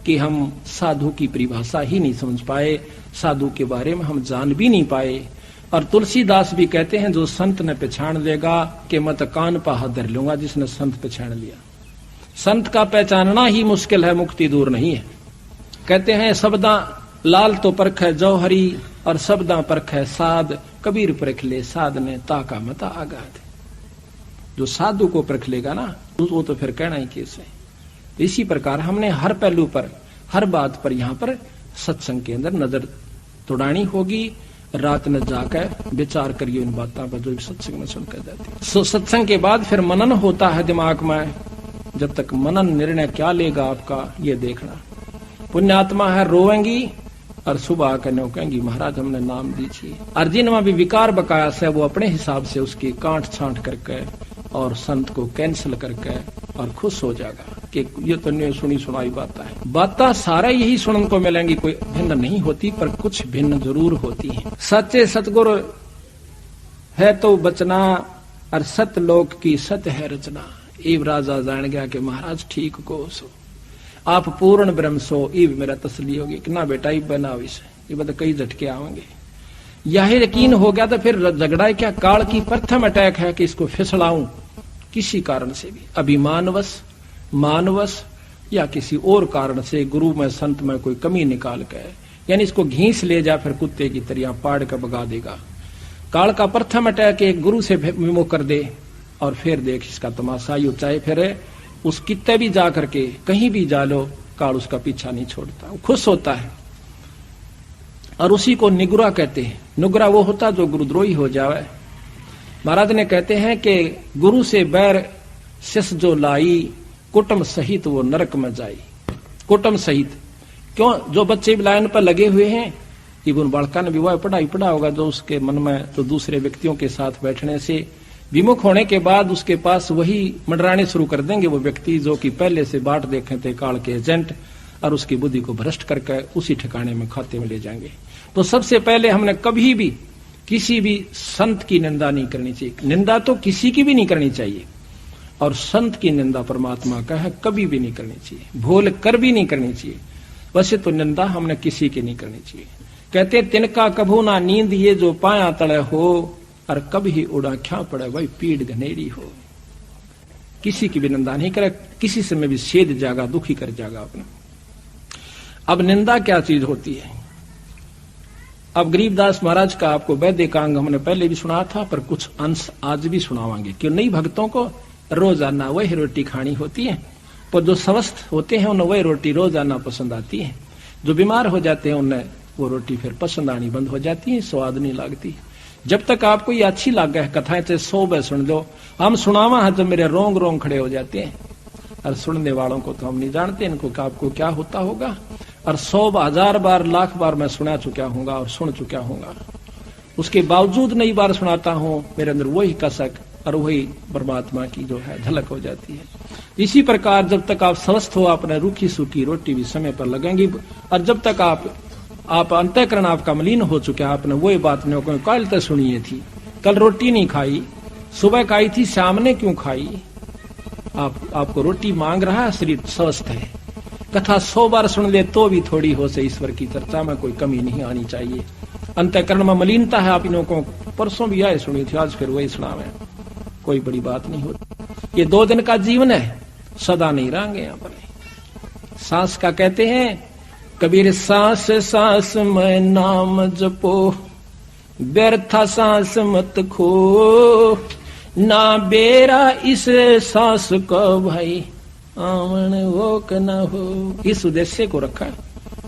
कि हम साधु की परिभाषा ही नहीं समझ पाए, साधु के बारे में हम जान भी नहीं पाए। और तुलसीदास भी कहते हैं जो संत ने पहचान लेगा कि मत कान पा हाथ धर लूंगा, जिसने संत पहचान लिया। संत का पहचानना ही मुश्किल है, मुक्ति दूर नहीं है। कहते हैं शब्दा लाल तो परख है जौहरी, और शब्दा परख है साध, कबीर परख ले साधने ताका मता आगाध। जो साधु को परख लेगा ना वो तो फिर कहना ही कैसे। इसी प्रकार हमने हर पहलू पर, हर बात पर यहाँ पर सत्संग के अंदर नजर तोड़ानी होगी। रात में जाकर विचार करिए इन बातों पर जो सत्संग में सुनकर जाती। सो सत्संग के बाद फिर मनन होता है दिमाग में। जब तक मनन निर्णय क्या लेगा आपका ये देखना। पुण्यात्मा है रोएंगी और सुबह आकर नो कहेंगी महाराज हमने नाम दीजिए। और जिनमें भी विकार बकाया है वो अपने हिसाब से उसकी काट छांट करके और संत को कैंसिल करके और खुश हो जाएगा कि ये तो नहीं सुनी सुनाई बातें सारा यही सुनने को मिलेंगी। कोई भिन्न नहीं होती पर कुछ भिन्न जरूर होती है। सच्चे सतगुरु है तो बचना और सतलोक की सत्य है रचना। इब राजा जान गया कि महाराज ठीक को सो आप पूर्ण ब्रह्म सो। इब मेरा तसली होगी कि ना बेटा इब बनाओ इसे, ये बता कई झटके आवेंगे। यह यकीन हो गया तो फिर झगड़ा क्या काल की प्रथम अटैक है कि इसको फिसलाऊं किसी कारण से भी, अभिमानवश मानवश या किसी और कारण से गुरु में संत में कोई कमी निकाल कर, यानी इसको घींस ले जा फिर कुत्ते की तरह पाड़ कर भगा देगा। काल का प्रथम अटैक एक गुरु से विमुख कर दे और फिर देख इसका तमाशा। यू चाहे फिर उस कित्ते भी जा करके कहीं भी जा लो, काल उसका पीछा नहीं छोड़ता, वो खुश होता है। और उसी को निगुरा कहते हैं। निगुरा वो होता जो गुरुद्रोही हो जावे। महाराज ने कहते हैं कि गुरु से बैर शिष जो लाई, कुटुंब सहित वो नरक में जाई। कुटुंब सहित क्यों? जो बच्चे लाइन पर लगे हुए हैं, इवन बालका ने भी वह पढ़ा होगा जो उसके मन में तो दूसरे व्यक्तियों के साथ बैठने से विमुख होने के बाद उसके पास वही मंडराने शुरू कर देंगे वो व्यक्ति जो कि पहले से बाट देखे थे काल के एजेंट, और उसकी बुद्धि को भ्रष्ट करके उसी ठिकाने में खाते में ले जाएंगे। तो सबसे पहले हमने कभी भी किसी भी संत की निंदा नहीं करनी चाहिए। निंदा तो किसी की भी नहीं करनी चाहिए, और संत की निंदा परमात्मा का है कभी भी नहीं करनी चाहिए, भूल कर भी नहीं करनी चाहिए। वैसे तो निंदा हमने किसी की नहीं करनी चाहिए। कहते तिनका कभू ना नींद ये जो पाया तले हो, और कभी उड़ा क्या पड़े वही पीड़ घनेरी हो। किसी की भी निंदा नहीं करे, किसी से में भी छेद जागा, दुखी कर जागा अपने। अब निंदा क्या चीज होती है? अब गरीबदास महाराज का आपको वैदिकांग हमने पहले भी सुना था, पर कुछ अंश आज भी सुनावांगे। क्यों नई भक्तों को रोजाना वही रोटी खानी होती है, पर जो स्वस्थ होते हैं उन्हें वही रोटी रोजाना पसंद आती है। जो बीमार हो जाते हैं उन्हें वो रोटी फिर पसंद आनी बंद हो जाती है, स्वाद नहीं लगती। जब तक आपको ये अच्छी लग है कथाएं चाहे 100 बार सुन लो, हम सुनावा है तो मेरे रोंग रोंग खड़े हो जाते हैं। और सुनने वालों को तो हम नहीं जानते इनको आपको क्या होता होगा। और 100 1000 बार लाख बार मैं सुना चुका हूँ और सुन चुका हूँ, उसके बावजूद नई बार सुनाता हूँ, मेरे अंदर वही कसक और वही परमात्मा की जो है झलक हो जाती है। इसी प्रकार जब तक आप स्वस्थ हो, आपने रूखी सूखी रोटी भी समय पर लगेंगी। और जब तक आप अंतःकरण आपका मलिन हो चुका है, आपने वही बात नहीं कल तक सुनी थी, कल रोटी नहीं खाई, सुबह खाई थी, शाम ने क्यों खाई? आपको रोटी मांग रहा है, शरीर स्वस्थ है। कथा 100 बार सुन ले तो भी थोड़ी हो से ईश्वर की चर्चा में कोई कमी नहीं आनी चाहिए। अंतःकरण में मलिनता है आप इनों को, परसों भी आए सुनी थी, आज फिर वही सुनावे, कोई बड़ी बात नहीं होती। ये 2 दिन का जीवन है, सदा नहीं रहेंगे यहाँ पर। सांस का कहते हैं कबीर, सांस सांस में नाम जपो, व्यर्था सांस मत खो, ना बेरा इस सांस को भाई आवन वो क न हो। इस उद्देश्य को रखा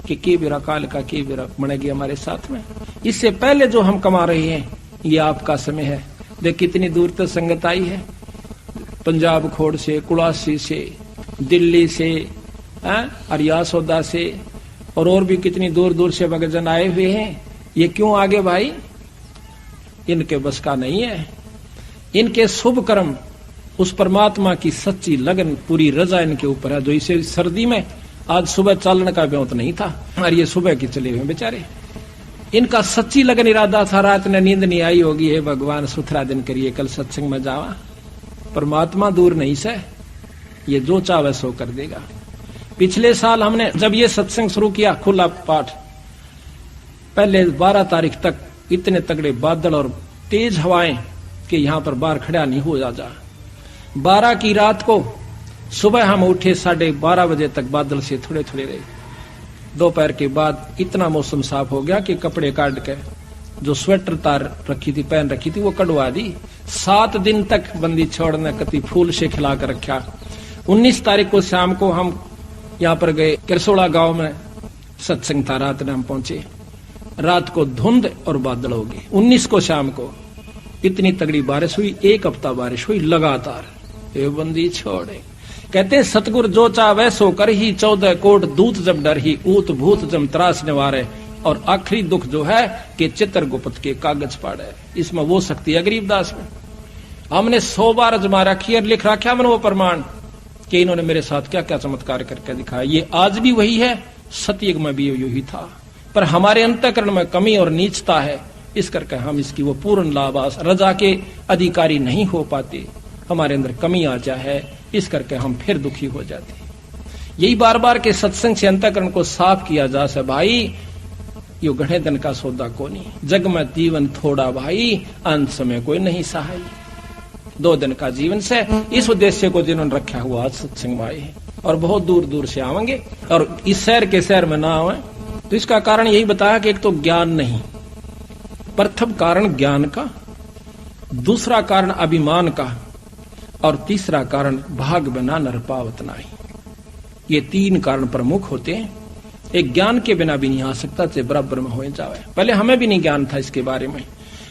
कि के बेरा काल का के बेरा बनेगी हमारे साथ में। इससे पहले जो हम कमा रहे हैं ये आपका समय है। देख कितनी दूर तक संगत आई है, पंजाब खोड़ से, कुड़ासी से, दिल्ली से, अरियासौदा से और भी कितनी दूर दूर से भक्तजन आए हुए हैं। ये क्यों आगे भाई? इनके बस का नहीं है। इनके शुभ कर्म, उस परमात्मा की सच्ची लगन, पूरी रजा इनके ऊपर है। जो इसे सर्दी में आज सुबह चलने का ब्योत नहीं था और ये सुबह के चले हुए बेचारे। इनका सच्ची लगन इरादा था, रात ने नींद नहीं आई होगी, हे भगवान सुथरा दिन करिए, कल सत्संग में जावा। परमात्मा दूर नहीं से, ये जो चाहे सो कर देगा। पिछले साल हमने जब ये सत्संग शुरू किया, खुला पाठ, पहले 12 तारीख तक इतने तगड़े बादल और तेज हवाएं कि यहां पर बाहर खड़ा नहीं हो जा। 12 की रात को सुबह हम उठे 12:30 बजे तक बादल से थोड़े थोड़े रहे। दोपहर के बाद इतना मौसम साफ हो गया कि कपड़े काट के जो स्वेटर तार रखी थी, पहन रखी थी, वो कटवा दी। 7 दिन तक बंदी छोड़ने कति फूल से खिला कर रखा। 19 तारीख को शाम को हम यहाँ पर गए, किरसोड़ा गांव में सत्संग था। रात में हम पहुंचे, रात को धुंध और बादल हो गए। 19 को शाम को इतनी तगड़ी बारिश हुई, 1 हफ्ता बारिश हुई लगातार। ये बंदी छोड़े। कहते हैं सतगुर जो चाहे सो कर ही, 14 कोट दूत जब डर ही, ऊत भूत जम त्रास निवारे। और आखिरी दुख जो है कि चित्रगुप्त के कागज पाड़े। इसमें वो शक्ति है गरीबदास में। हमने 100 बार अजमा रखी और लिख रखा हमने वो प्रमाण कि इन्होंने मेरे साथ क्या क्या चमत्कार करके दिखाया। ये आज भी वही है, सतयुग में भी यही था, पर हमारे अंतःकरण में कमी और नीचता है। इस करके हम इसकी वो पूर्ण लाभास रजा के अधिकारी नहीं हो पाते, हमारे अंदर कमी आ जाए, इस करके हम फिर दुखी हो जाते। यही बार बार के सत्संग से अंतःकरण को साफ किया जा सके। भाई यो गढ़े दिन का सौदा को नहीं, जग में जीवन थोड़ा भाई, अंत समय कोई नहीं सहाय। 2 दिन का जीवन से इस उद्देश्य को जिन्होंने रखा हुआ आज सत्संग भाई है, और बहुत दूर दूर से आवेंगे और इस शहर के शहर में ना आवे। तो इसका कारण यही बताया कि एक तो ज्ञान नहीं, प्रथम कारण ज्ञान का, दूसरा कारण अभिमान का, और तीसरा कारण भाग बना नर पावत नाही। ये 3 कारण प्रमुख होते हैं। एक ज्ञान के बिना भी नहीं आ सकता, से बराबर में हो जावे। पहले हमें भी नहीं ज्ञान था इसके बारे में।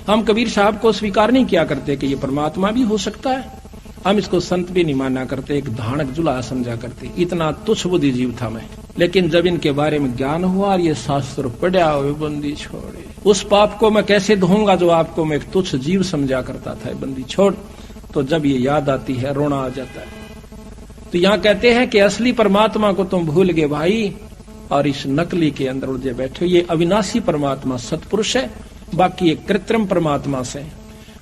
हम कबीर साहब को स्वीकार नहीं किया करते कि ये परमात्मा भी हो सकता है। हम इसको संत भी नहीं माना करते, एक धानक जुला समझा करते। इतना तुच्छ बुद्धि जीव था मैं। लेकिन जब इनके बारे में ज्ञान हुआ और ये शास्त्र पढ़ा, हुए बंदी छोड़े। उस पाप को मैं कैसे धोऊंगा जो आपको मैं एक तुच्छ जीव समझा करता था, बंदी छोड़। तो जब ये याद आती है रोना आ जाता है। तो यहाँ कहते हैं कि असली परमात्मा को तुम भूल गए भाई, और इस नकली के अंदर उलझे बैठे हो। ये अविनाशी परमात्मा सतपुरुष है, बाकी एक कृत्रिम परमात्मा से।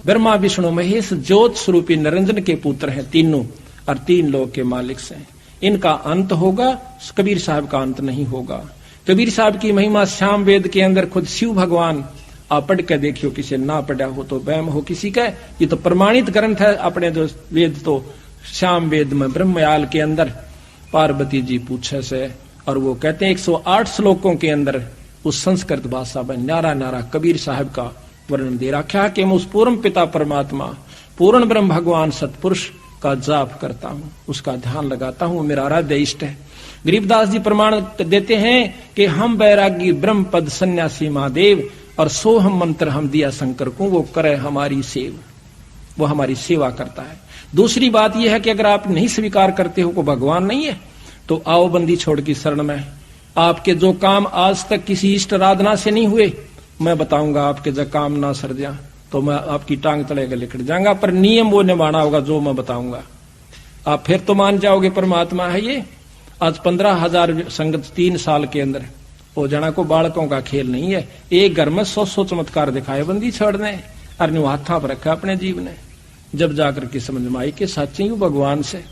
ब्रह्मा विष्णु महेश ज्योत स्वरूपी निरंजन के पुत्र हैं तीनों, और 3 लोक के मालिक से। इनका अंत होगा, कबीर साहब का अंत नहीं होगा। कबीर साहब की महिमा श्याम वेद के अंदर खुद शिव भगवान, आप पढ़ के देखियो, किसी ना पढ़ा हो तो वहम हो किसी का। ये तो प्रमाणित ग्रंथ है अपने जो वेद, तो श्याम वेद में ब्रह्मयाल के अंदर पार्वती जी पूछे से, और वो कहते हैं 108 श्लोकों के अंदर उस संस्कृत भाषा में न्यारा न्यारा कबीर साहब का वर्णन दे रखा कि मैं उस पूर्ण पिता परमात्मा, पूर्ण ब्रह्म भगवान सतपुरुष का जाप करता हूँ, उसका ध्यान लगाता हूँ, मेरा आराध्य इष्ट है। गरीबदास जी प्रमाण देते हैं कि हम बैरागी ब्रह्म पद सन्यासी महादेव, और सो हम मंत्र हम दिया शंकर को, वो करे हमारी सेव, वो हमारी सेवा करता है। दूसरी बात यह है कि अगर आप नहीं स्वीकार करते हो को भगवान नहीं है, तो आओ बंदी छोड़ की शरण में। आपके जो काम आज तक किसी इष्ट आराधना से नहीं हुए, मैं बताऊंगा आपके जब काम ना सर जा तो मैं आपकी टांग तले के लिखट जाऊंगा, पर नियम वो निभाना होगा जो मैं बताऊंगा। आप फिर तो मान जाओगे परमात्मा है ये। आज 15,000 संगत 3 साल के अंदर वो जना को बालकों का खेल नहीं है। एक घर में 100 चमत्कार दिखाए बंदी छोड़ने, और हाथा पर रखा अपने जीव ने। जब जाकर के समझ में आई कि सच्ची हूं भगवान से।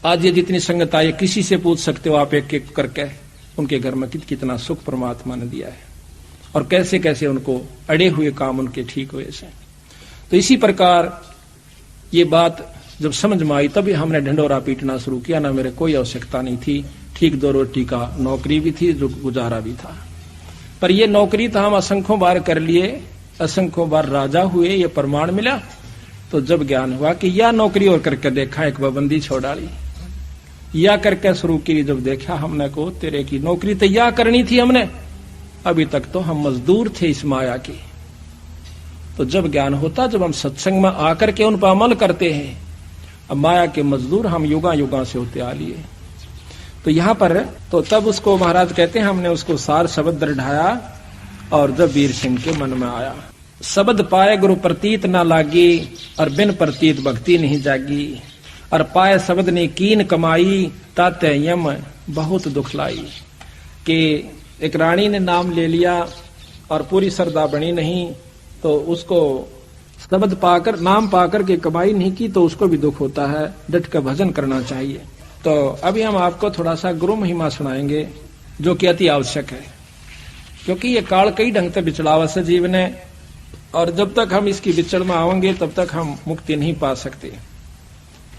आज ये जितनी संगत आई, किसी से पूछ सकते हो आप एक एक करके, उनके घर में कितना सुख परमात्मा ने दिया है, और कैसे कैसे उनको अड़े हुए काम उनके ठीक हुए से। तो इसी प्रकार ये बात जब समझ में आई, तभी हमने ढंडोरा पीटना शुरू किया। ना मेरे कोई आवश्यकता नहीं थी, ठीक 2 रोटी का नौकरी भी थी, जो गुजारा भी था। पर ये नौकरी तो हम असंख्यों बार कर लिए, असंख्यों बार राजा हुए, ये प्रमाण मिला। तो जब ज्ञान हुआ कि यह नौकरी और करके देखा, एक बंदी छोड़ डाली, या करके शुरू की, जब देखा हमने को तेरे की नौकरी तो या करनी थी हमने, अभी तक तो हम मजदूर थे इस माया के। तो जब ज्ञान होता, जब हम सत्संग में आकर के उन पर अमल करते हैं, अब माया के मजदूर हम युगा युगा से होते आ लिए। तो यहाँ पर तो तब उसको महाराज कहते हैं हमने उसको सार शब्द ढाया, और जब वीर सिंह के मन में आया, शब्द पाए गुरु प्रतीत ना लागी, और बिन प्रतीत भक्ति नहीं जागी, और पाए शब्द ने कीन कमाई, ताते यम बहुत दुख लाई। कि एक रानी ने नाम ले लिया और पूरी श्रद्धा बनी नहीं, तो उसको शब्द पाकर, नाम पाकर के कमाई नहीं की, तो उसको भी दुख होता है। डट कर भजन करना चाहिए। तो अभी हम आपको थोड़ा सा गुरु महिमा सुनाएंगे, जो कि अति आवश्यक है, क्योंकि ये काल कई ढंग से बिचड़ावा से जीवन है, और जब तक हम इसकी बिचड़ में आवेंगे तब तक हम मुक्ति नहीं पा सकते।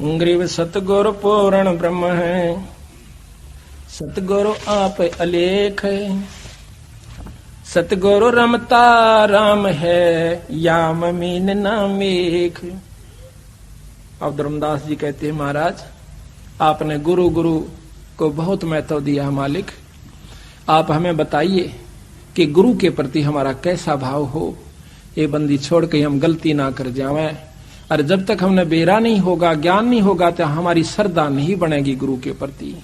ग्रीव सतगुरु पूर्ण ब्रह्म है, सतगुरु आप अलेख है, सतगुरु रमता राम है, याम मीन ना मेघ। अब धर्मदास जी कहते हैं, महाराज आपने गुरु गुरु को बहुत महत्व दिया मालिक, आप हमें बताइए कि गुरु के प्रति हमारा कैसा भाव हो। ये बंदी छोड़ के हम गलती ना कर जावें। और जब तक हमने बेरा नहीं होगा, ज्ञान नहीं होगा, तो हमारी श्रद्धा नहीं बनेगी गुरु के प्रति।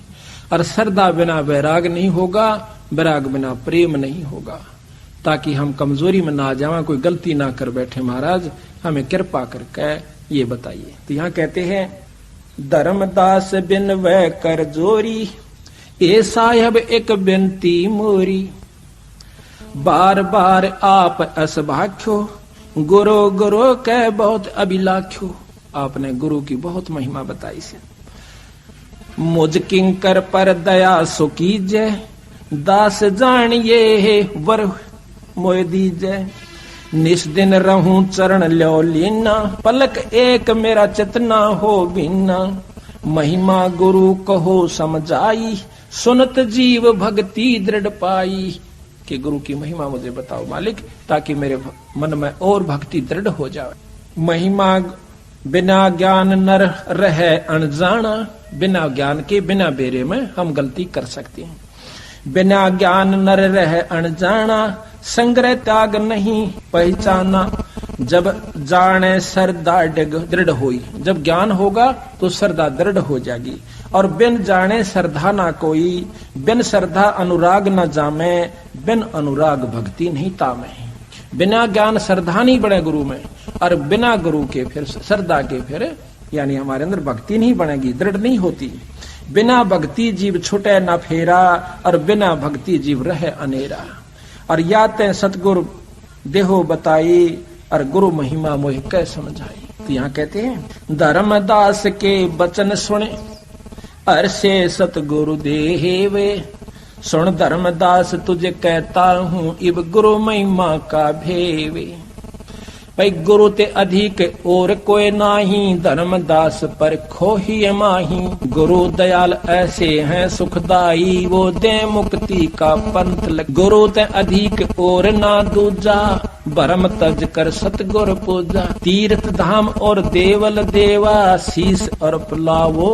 और श्रद्धा बिना वैराग नहीं होगा, वैराग बिना प्रेम नहीं होगा। ताकि हम कमजोरी में ना जाएं, कोई गलती ना कर बैठे। महाराज हमें कृपा करके ये बताइए। तो यहाँ कहते हैं, धर्मदास बिन वह कर जोरी, ए साहब एक बिनती मोरी। बार बार आप असभाख्यो, गुरु गुरु कह बहुत अभिलाख्यो। आपने गुरु की बहुत महिमा बताई से। मुझ किंकर पर दया सो कीजय, दास जानिए है वर मोय दीजय। निस दिन रहूं चरण लो लीना, पलक एक मेरा चितना हो बिना। महिमा गुरु कहो समझाई, सुनत जीव भक्ति दृढ़ पाई। कि गुरु की महिमा मुझे बताओ मालिक, ताकि मेरे मन में और भक्ति दृढ़ हो जाए। महिमा बिना ज्ञान नर रहे अनजाना। बिना ज्ञान के, बिना बेरे में हम गलती कर सकते हैं। बिना ज्ञान नर रहे अनजाना, संग्रह त्याग नहीं पहचाना। जब जाने श्रद्धा दृढ़ हुई, जब ज्ञान होगा तो श्रद्धा दृढ़ हो जाएगी। और बिन जाने श्रद्धा ना कोई, बिन श्रद्धा अनुराग न जामे, बिन अनुराग भक्ति नहीं तामे। बिना ज्ञान श्रद्धा नहीं बने गुरु में, और बिना गुरु के फिर श्रद्धा के फिर यानी हमारे अंदर भक्ति नहीं बनेगी, दृढ़ नहीं होती। बिना भक्ति जीव छुटे न फेरा, और बिना भक्ति जीव रहे अनेरा। और या ते सतगुरु देहो बताई, और गुरु महिमा मोह कै समझाई। तो यहाँ कहते हैं, धर्मदास के वचन सुने, अरसे सतगुरु देवे। सुन धर्मदास तुझे कहता हूँ, इब गुरु महिमा का भेवे। भाई गुरु ते अधिक और कोई नाही, धर्मदास पर खोही माही। गुरु दयाल ऐसे हैं सुखदाई, वो दे मुक्ति का पंथ लग। गुरु ते अधिक और ना दूजा, भरम तज कर सतगुर पूजा। तीर्थ धाम और देवल देवा, शीस और पुलावो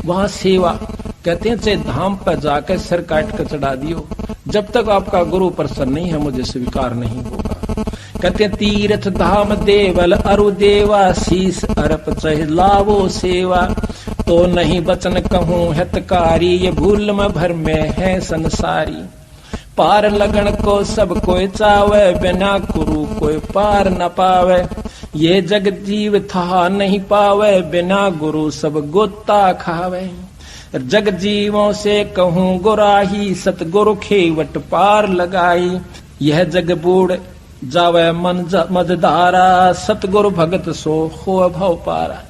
वहाँ सेवा। कहते हैं, चाहे धाम पर जाकर सिर काट कर चढ़ा दियो, जब तक आपका गुरु प्रसन्न नहीं है मुझे स्वीकार नहीं होगा। कहते हैं, तीर्थ धाम देवल अरु देवा, शीस अर्प चह लावो सेवा। तो नहीं बचन कहूँ हितकारी, ये भूल में भर में है संसारी। पार लगन को सब कोई चावे, बिना गुरु कोई पार न पावे। ये जग जीव था नहीं पावे, बिना गुरु सब गोता खावे। जग जीवों से कहूँ गुराही, सतगुरु खेवट पार लगाई। यह जग बूढ़ जावे मन मजदारा, सतगुरु भगत सो हो भव पारा।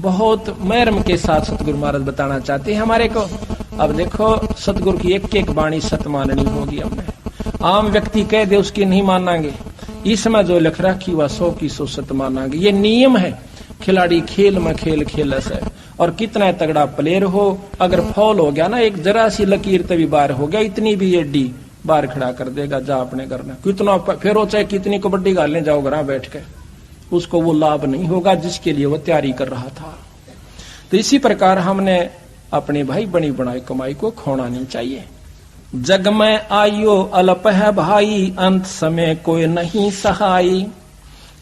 बहुत मर्म के साथ सतगुरु महाराज बताना चाहते हैं हमारे को। अब देखो, सतगुरु की एक एक वाणी सत माननी होगी हमने। आम व्यक्ति कह दे उसकी नहीं मानांगे, इसमें जो लिख रखी वह 100 की 100 सत मानांगे। ये नियम है। खिलाड़ी खेल में खेल खेलस है, और कितना तगड़ा प्लेयर हो, अगर फॉल हो गया ना, एक जरा सी लकीर तभी बार हो गया, इतनी भी एडी बार खड़ा कर देगा, जा अपने करना। कितना फिर हो चाहे कितनी कबड्डी गालने जाओ घर बैठ के, उसको वो लाभ नहीं होगा जिसके लिए वो तैयारी कर रहा था। तो इसी प्रकार हमने अपने भाई बनी बनाई कमाई को खोना नहीं चाहिए। जग में आयो अल्प है भाई, अंत समय कोई नहीं सहाई।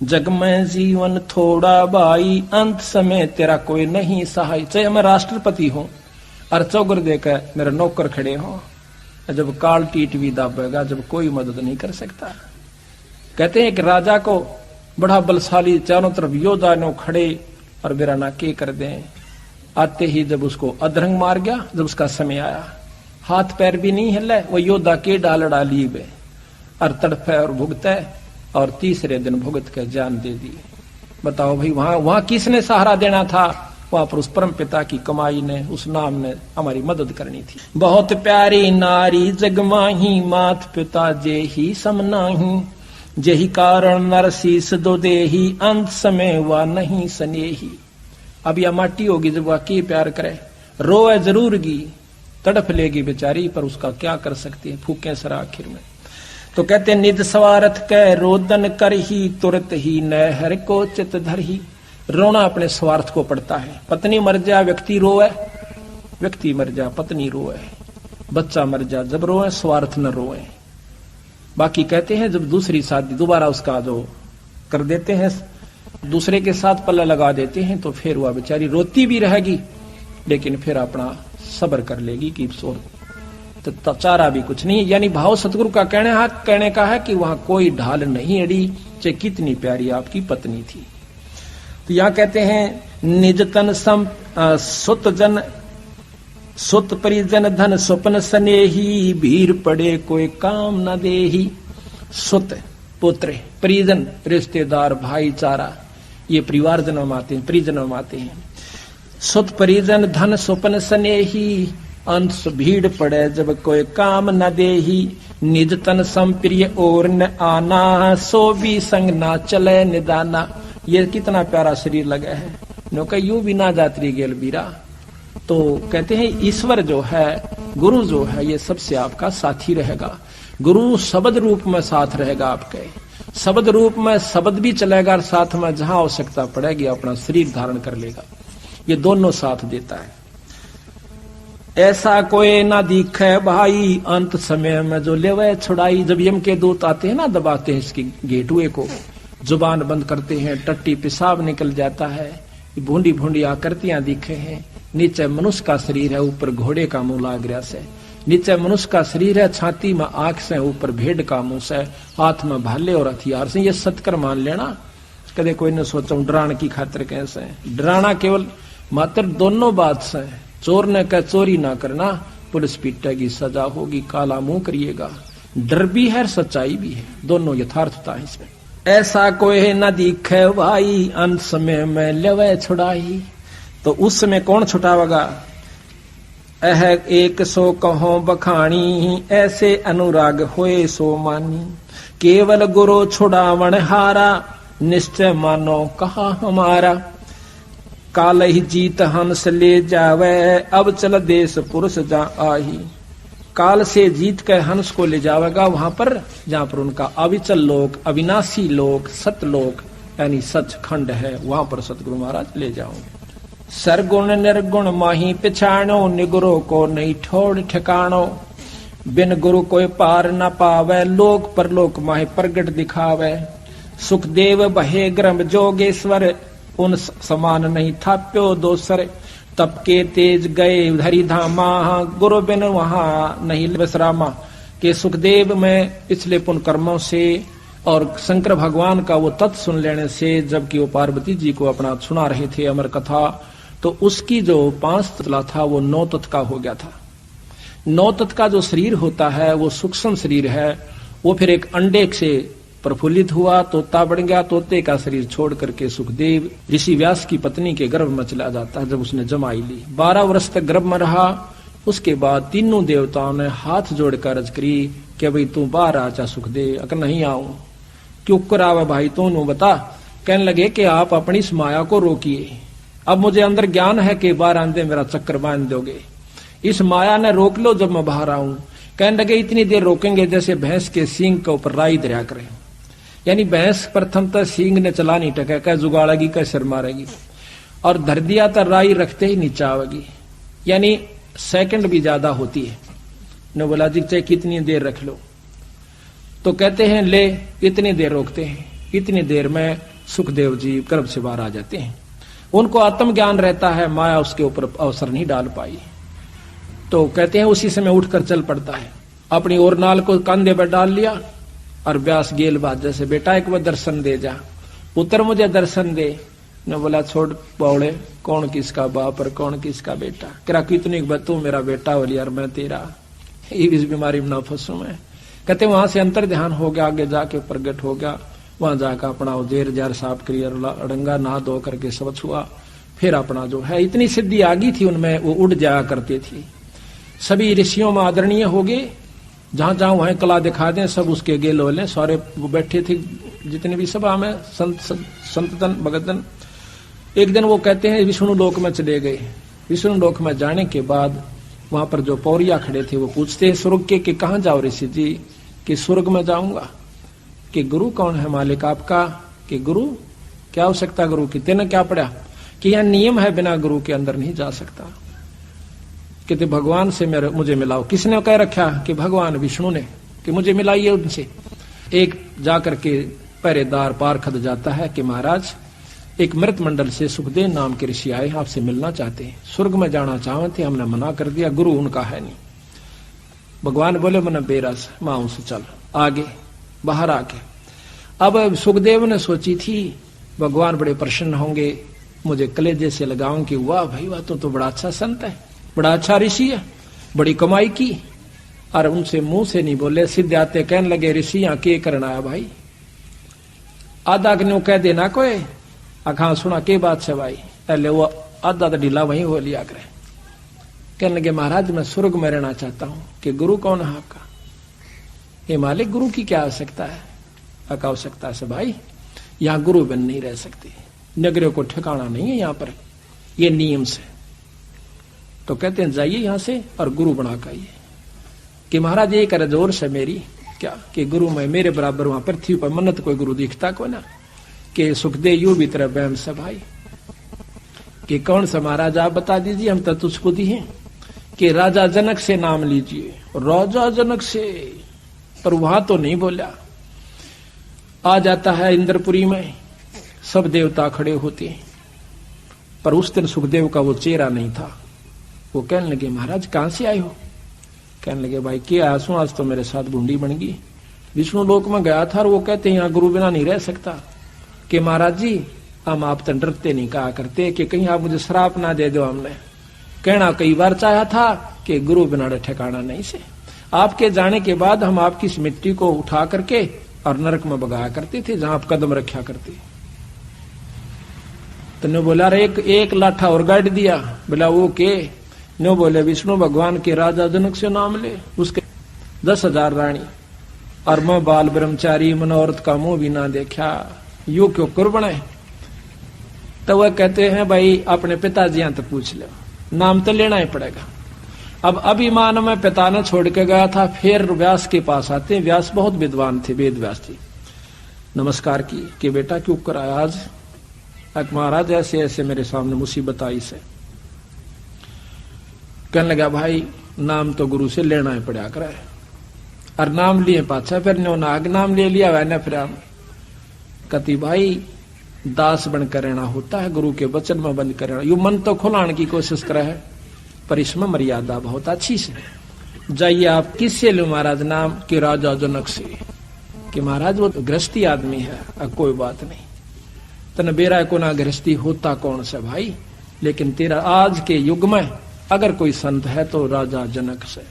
जग में जीवन थोड़ा भाई, अंत समय तेरा कोई नहीं सहाय। चाहे मैं राष्ट्रपति हूं और चौगर देकर मेरे नौकर खड़े हो, जब काल टीट भी दाबेगा, जब कोई मदद नहीं कर सकता। कहते हैं कि राजा को बड़ा बलशाली, चारों तरफ योद्धा नो खड़े और मेरा ना के कर दें। आते ही जब उसको अधरंग मार गया, जब उसका समय आया, हाथ पैर भी नहीं हिले, वो योद्धा के डाल डाली बे और तड़फे और भुगते, और तीसरे दिन भुगत के जान दे दी। बताओ भाई, वहां किसने सहारा देना था? वहां पर उस परम पिता की कमाई ने, उस नाम ने हमारी मदद करनी थी। बहुत प्यारी नारी जगमाही, मात पिता जे ही समनाही। जेही कारण नरसीस दो देही, अंत समय वह नहीं स्नेही। अब यह माटी होगी जब वह के प्यार करे, रोए जरूरगी, तड़फ लेगी बेचारी, पर उसका क्या कर सकती है, फूके सर आखिर में। तो कहते निज स्वार्थ कै रोदन कर ही तुरत ही न हर को चित धर ही। रोना अपने स्वार्थ को पड़ता है। पत्नी मर जा व्यक्ति रोए, व्यक्ति मर जा पत्नी रोए, बच्चा मर जा जब रोए, स्वार्थ न रोए। बाकी कहते हैं जब दूसरी शादी दोबारा उसका जो कर देते हैं, दूसरे के साथ पल्ला लगा देते हैं, तो फिर वह बेचारी रोती भी रहेगी लेकिन फिर अपना सब्र कर लेगी कि तो चारा भी कुछ नहीं। यानी भाव सतगुरु का कहने का है कि वहां कोई ढाल नहीं अड़ी, चाहे कितनी प्यारी आपकी पत्नी थी। तो यहां कहते हैं निज तन सम सुत जन सुत परिजन धन स्वप्न स्नेही, भीर पड़े कोई काम न देही। सुत पुत्र, परिजन रिश्तेदार, भाईचारा, ये परिवार जन्म आते हैं, परिजन आते हैं। सुत परिजन धन स्वप्न स्नेही, अंश भीड़ पड़े जब कोई काम न देही। निज तन संप्रिय और न आना, सो भी संग ना चले निदाना। ये कितना प्यारा शरीर लगा है, नो यूं भी ना जात्री गेल बीरा। तो कहते हैं ईश्वर जो है, गुरु जो है, ये सबसे आपका साथी रहेगा। गुरु शब्द रूप में साथ रहेगा आपके, शब्द रूप में शब्द भी चलेगा और साथ में जहां आवश्यकता पड़ेगी अपना शरीर धारण कर लेगा। ये दोनों साथ देता है। ऐसा कोई ना दिखे भाई, अंत समय में जो लेवे छुड़ाई। जब यम के दूत आते हैं ना, दबाते हैं इसकी गेटुए को, जुबान बंद करते हैं, टट्टी पेशाब निकल जाता है, भूंडी भूंडी आकृतियां दिखे हैं। नीचे मनुष्य का शरीर है, ऊपर घोड़े का मुंह लाग रहा से। नीचे मनुष्य का शरीर है, छाती में आंख से, ऊपर भेड़ का मुंह से, हाथ में भाले और हथियार से। ये सत्कर मान लेना, कदे कोई न सोचो डराने की खातिर कैसे। डराना केवल मात्र दोनों बात से, चोर ने कह चोरी ना करना, पुलिस पीटेगी, सजा होगी, काला मुंह करिएगा। डर भी है, सच्चाई भी है, दोनों यथार्थता है इसमें। ऐसा कोई न दिखे भाई, अंत समय में लेवे छुड़ाई। तो उस समय कौन छुटावेगा? एह एक सो कहो बखानी, ऐसे अनुराग होए सो मानी। केवल गुरु छुड़ावण हारा, निश्चय मानो कहा हमारा। काल ही जीत हंस ले जावे, अब चल देश पुरुष जा आही। काल से जीत कर हंस को ले जावेगा वहां पर जहां पर उनका अविचल लोक, अविनाशी लोक, सतलोक यानी सचखंड है, वहां पर सतगुरु महाराज ले जाओगे। सरगुण निर्गुण माही पिछाणो, निगुरु को नहीं ठोड़ ठिकाणो। बिन गुरु कोई पार न पावे, लोक परलोक माहे प्रगट दिखावे। सुखदेव बहे ग्रम जोगेश्वर, उन समान नहीं थाप्यो दोसर। तप के तेज गए धरी धामा, गुरु बिन वहां नहीं विश्रामा। के सुखदेव में पिछले पुण्य कर्मों से और शंकर भगवान का वो तत्व सुन लेने से, जबकि वो पार्वती जी को अपना सुना रहे थे अमर कथा, तो उसकी जो 5 तत्ला था वो 9 तत्व का हो गया था। 9 तत्व का जो शरीर होता है वो सूक्ष्म शरीर है। वो फिर एक अंडे से प्रफुल्लित हुआ, तोता बन गया, तोते का शरीर छोड़ करके सुखदेव ऋषि व्यास की पत्नी के गर्भ में चला जाता है। जब उसने जमाई ली, 12 वर्ष तक गर्भ में रहा। उसके बाद तीनों देवताओं ने हाथ जोड़कर अर्ज करी कि भाई तू बाहर आ जा सुखदेव। अगर नहीं आऊं क्यों करावे भाई तू नु बता। कहने लगे कि आप अपनी इस माया को रोकिए, अब मुझे अंदर ज्ञान है कि बाहर आंदे मेरा चक्कर बांध दोगे, इस माया ने रोक लो जब मैं बाहर आऊं। कहने लगे इतनी देर रोकेंगे जैसे भैंस के सींग के ऊपर राई दरिया करें। यानी भैंस प्रथम तक सींग ने चला नहीं टका, कह जुगाड़ेगी कह सिर मारेगी, और धर दिया तो राई रखते ही नीचे आवेगी। यानी सेकंड भी ज्यादा होती है। ने बोला जी चाहे कितनी देर रख लो, तो कहते हैं ले इतनी देर रोकते हैं। इतनी देर में सुखदेव जी गर्भ से बाहर आ जाते हैं। उनको आत्मज्ञान रहता है, माया उसके ऊपर अवसर नहीं डाल पाई। तो कहते हैं उसी समय उठकर चल पड़ता है, अपनी ओर नाल को कंधे पर डाल लिया और व्यास गेल बात जैसे बेटा एक बार दर्शन दे जा, पुत्र मुझे दर्शन दे। ने बोला छोड़ बौड़े, कौन किसका बाप और कौन किसका बेटा। करा कितनी तू मेरा बेटा हो लिया और मैं तेरा, इस बीमारी में ना फंसू मैं। कहते वहां से अंतर ध्यान हो गया, आगे जाके प्रगट हो गया। वहां जाकर अपना जेर जार साफ करिए, अड़ंगा नहा धो करके सब छुआ। फिर अपना जो है इतनी सिद्धि आ गई थी उनमें, वो उड़ जाया करते थे। सभी ऋषियों में आदरणीय हो गए, जहां जहां वहां कला दिखा दें सब उसके गेल वाले सारे वो बैठे थे जितने भी सभा में संतन भगतन। एक दिन वो कहते हैं विष्णु लोक में चले गए। विष्णु लोक में जाने के बाद वहां पर जो पौरिया खड़े थे वो पूछते हैं स्वर्ग के कि कहाँ जाओ ऋषि जी, कि स्वर्ग में जाऊंगा, कि गुरु कौन है मालिक आपका, कि गुरु क्या हो सकता गुरु की, तेने क्या पढ़ा कि यह नियम है बिना गुरु के अंदर नहीं जा सकता, कि भगवान से मुझे मिलाओ। किसने कह रखा कि भगवान विष्णु ने, कि मुझे मिलाइए उनसे। एक जाकर के पहरेदार पारखद जाता है कि महाराज एक मृत मंडल से सुखदेव नाम के ऋषि आए, आपसे मिलना चाहते हैं, स्वर्ग में जाना चाहते, हमने मना कर दिया, गुरु उनका है नहीं। भगवान बोले मन बेरस मां से चल आगे, बाहर आके। अब सुखदेव ने सोची थी भगवान बड़े प्रसन्न होंगे, मुझे कलेजे से लगाऊं कि वाह भाई वाह तो बड़ा अच्छा संत है, बड़ा अच्छा ऋषि है, बड़ी कमाई की। और उनसे मुंह से नहीं बोले, सीधे आते कहने लगे ऋषि यहाँ के करना है भाई, आधा क्यों कह देना कोई, आखा सुना के बात से भाई, पहले वो आधा तो ढीला वहीं हो लिया करे। कहने लगे महाराज मैं स्वर्ग में रहना चाहता हूं, कि गुरु कौन है आपका, ये मालिक गुरु की क्या आवश्यकता है, क्या आवश्यकता से भाई, यहाँ गुरु बन नहीं रह सकती, नगरों को ठिकाना नहीं है यहाँ पर, ये नियम से। तो कहते हैं जाइए यहां से और गुरु बना कर आइए। कि महाराज ये कर जोर से मेरी क्या, कि गुरु में मेरे बराबर वहां पृथ्वी पर मन्नत कोई गुरु दिखता को ना, कि सुखदेव यू भी तरह बैम से भाई, कि कौन सा महाराज आप बता दीजिए, हम तो तुझको दी हैं, कि राजा जनक से नाम लीजिए। राजा जनक से, पर वहां तो नहीं बोला। आ जाता है इंद्रपुरी में, सब देवता खड़े होते हैं, पर उस दिन सुखदेव का वो चेहरा नहीं था। वो कहने लगे महाराज कहां से आए हो, कहने लगे भाई क्या आंसू, आज तो मेरे साथ बूंदी बन गई, विष्णु लोक में गया था और वो कहते हैं यहाँ गुरु बिना नहीं रह सकता। कि महाराज जी हम आप तो डरते नहीं कहा करते, कि कहीं आप मुझे श्राप ना दे दो, हमने कहना कई बार चाहा था कि गुरु बिना ठिकाना नहीं से। आपके जाने के बाद हम आपकी इस मिट्टी को उठा करके और नरक में बगाया करते थे जहां आप कदम रखा करते। तो ने बोला रे एक लाठा और गाड़ दिया, बोला वो के, नो बोले विष्णु भगवान के राजा जनक से नाम ले, उसके 10,000 रानी, और मैं बाल ब्रह्मचारी मनोरथ का मुंह भी ना देखा, यू क्यों कुर्बन है। तो वह कहते हैं भाई अपने पिताजी यहां तो पूछ लो, नाम तो लेना ही पड़ेगा। अब अभिमान में पिता ने छोड़ के गया था, फिर व्यास के पास आते हैं, व्यास बहुत विद्वान थे, वेद व्यास जी, नमस्कार की कि बेटा क्यों कराया आज, महाराज ऐसे ऐसे मेरे सामने मुसीबत आई से। कहने लगा भाई नाम तो गुरु से लेना ही पड़ा करे, और नाम लिए पाछा फिर नो नाग नाम ले लिया वैने फिर हम कति भाई दास बनकर रहना होता है, गुरु के वचन में बंद कर रहना। यू मन तो खुलाने की कोशिश करे है, पर इसमें मर्यादा बहुत अच्छी से। जाइए आप किससे लो महाराज नाम, कि राजा जनक से। कि महाराज वो गृहस्थी आदमी है, अब कोई बात नहीं, तन बेरा को ना गृहस्थी होता कौन सा भाई, लेकिन तेरा आज के युग में अगर कोई संत है तो राजा जनक से।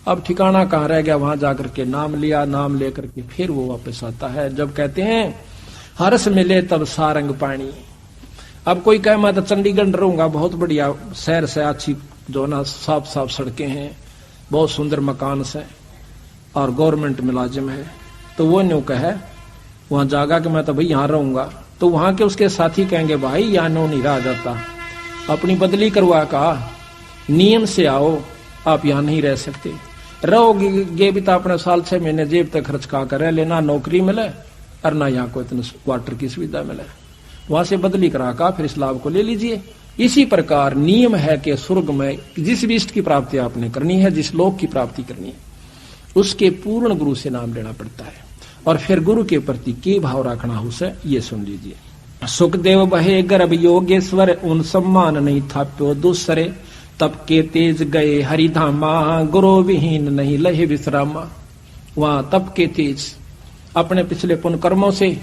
अब ठिकाना कहाँ रह गया, वहां जाकर के नाम लिया, नाम लेकर के फिर वो वापस आता है। जब कहते हैं हर्ष मिले तब सारंग पानी। अब कोई कहे मैं तो चंडीगढ़ रहूंगा, बहुत बढ़िया शहर से, अच्छी जो ना साफ साफ सड़कें हैं, बहुत सुंदर मकान से, और गवर्नमेंट मुलाजिम है, तो वो न्यू कहे वहां जागा कि मैं तो भाई यहाँ रहूंगा, तो वहां के उसके साथी कहेंगे भाई यहाँ नो नहीं रहा जाता, अपनी बदली करवा का, नियम से आओ, आप यहाँ नहीं रह सकते, रहोगे भी तो अपने साल 6 महीने जेब तक खर्च का कर लेना, नौकरी मिले और ना यहाँ को इतने क्वार्टर की सुविधा मिले, वहां से बदली करा का फिर इस लाभ को ले लीजिए। इसी प्रकार नियम है कि स्वर्ग में जिस भी इष्ट की प्राप्ति आपने करनी है, जिस लोक की प्राप्ति करनी है, उसके पूर्ण गुरु से नाम लेना पड़ता है, और फिर गुरु के प्रति के भाव रखना हो से ये सुन लीजिए। सुखदेव बहे गर्भ योगेश्वर, उन सम्मान नहीं था प्यो दूसरे, तब के तेज गए हरिधामा, गुरु विहीन नहीं लहे विश्रामा। वहां तप के तेज अपने पिछले पुण्य कर्मों से,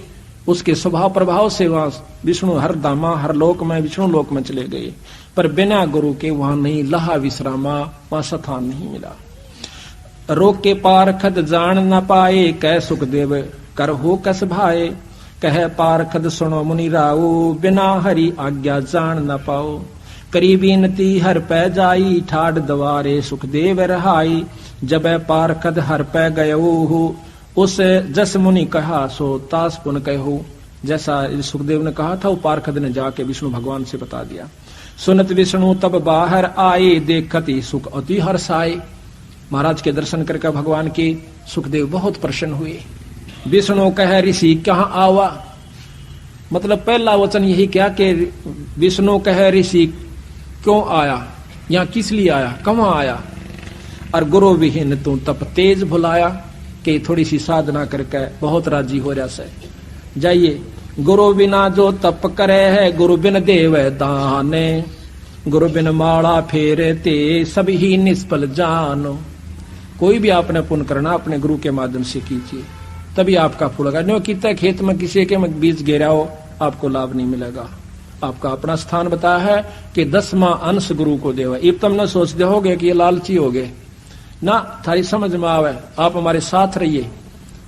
उसके स्वभाव प्रभाव से वहां विष्णु हर धामा, हर लोक में विष्णु लोक में चले गए, पर बिना गुरु के वहां नहीं लहा विश्रामा, वहां स्थान नहीं मिला। रोक के पारखद जान न पाए, कह सुखदेव कर हो कस भाए, कह पारखद सुनो मुनि राओ, बिना हरि आज्ञा जान न पाओ। करी बीनती हर पै जाई, ठाड दवारे सुखदेव रहाई, जब पारखद हर पै गयो, उस जस मुनि कहा सो तास पुन कहो। जैसा सुखदेव ने कहा था वो पारखद ने जाके विष्णु भगवान से बता दिया। सुनत विष्णु तब बाहर आए, देखती सुख अति हर्षाए। महाराज के दर्शन करके भगवान के सुखदेव बहुत प्रसन्न हुए। विष्णु कह ऋषि कहाँ आवा, मतलब पहला वचन यही क्या कि विष्णु कह ऋषि क्यों आया, यहाँ किस लिए आया, कहाँ आया। और गुरु विहीन तू तप तेज भुलाया, कि थोड़ी सी साधना करके बहुत राजी हो रहा से। जाइए, गुरु बिना जो तप करे है, गुरु बिन देव दाने, गुरु बिन माला फेरे ते सब ही निष्फल जानो। कोई भी आपने पुण्य करना अपने गुरु के माध्यम से कीजिए, तभी आपका फल होगा। न्यों कितना खेत में किसी के बीज गिरा हो, आपको लाभ नहीं मिलेगा। आपका अपना स्थान बताया है कि 10वां अंश गुरु को देवा। अब तुम न सोच दे होगे कि ये लालची हो गए ना, थारी समझ में आवे। आप हमारे साथ रहिए,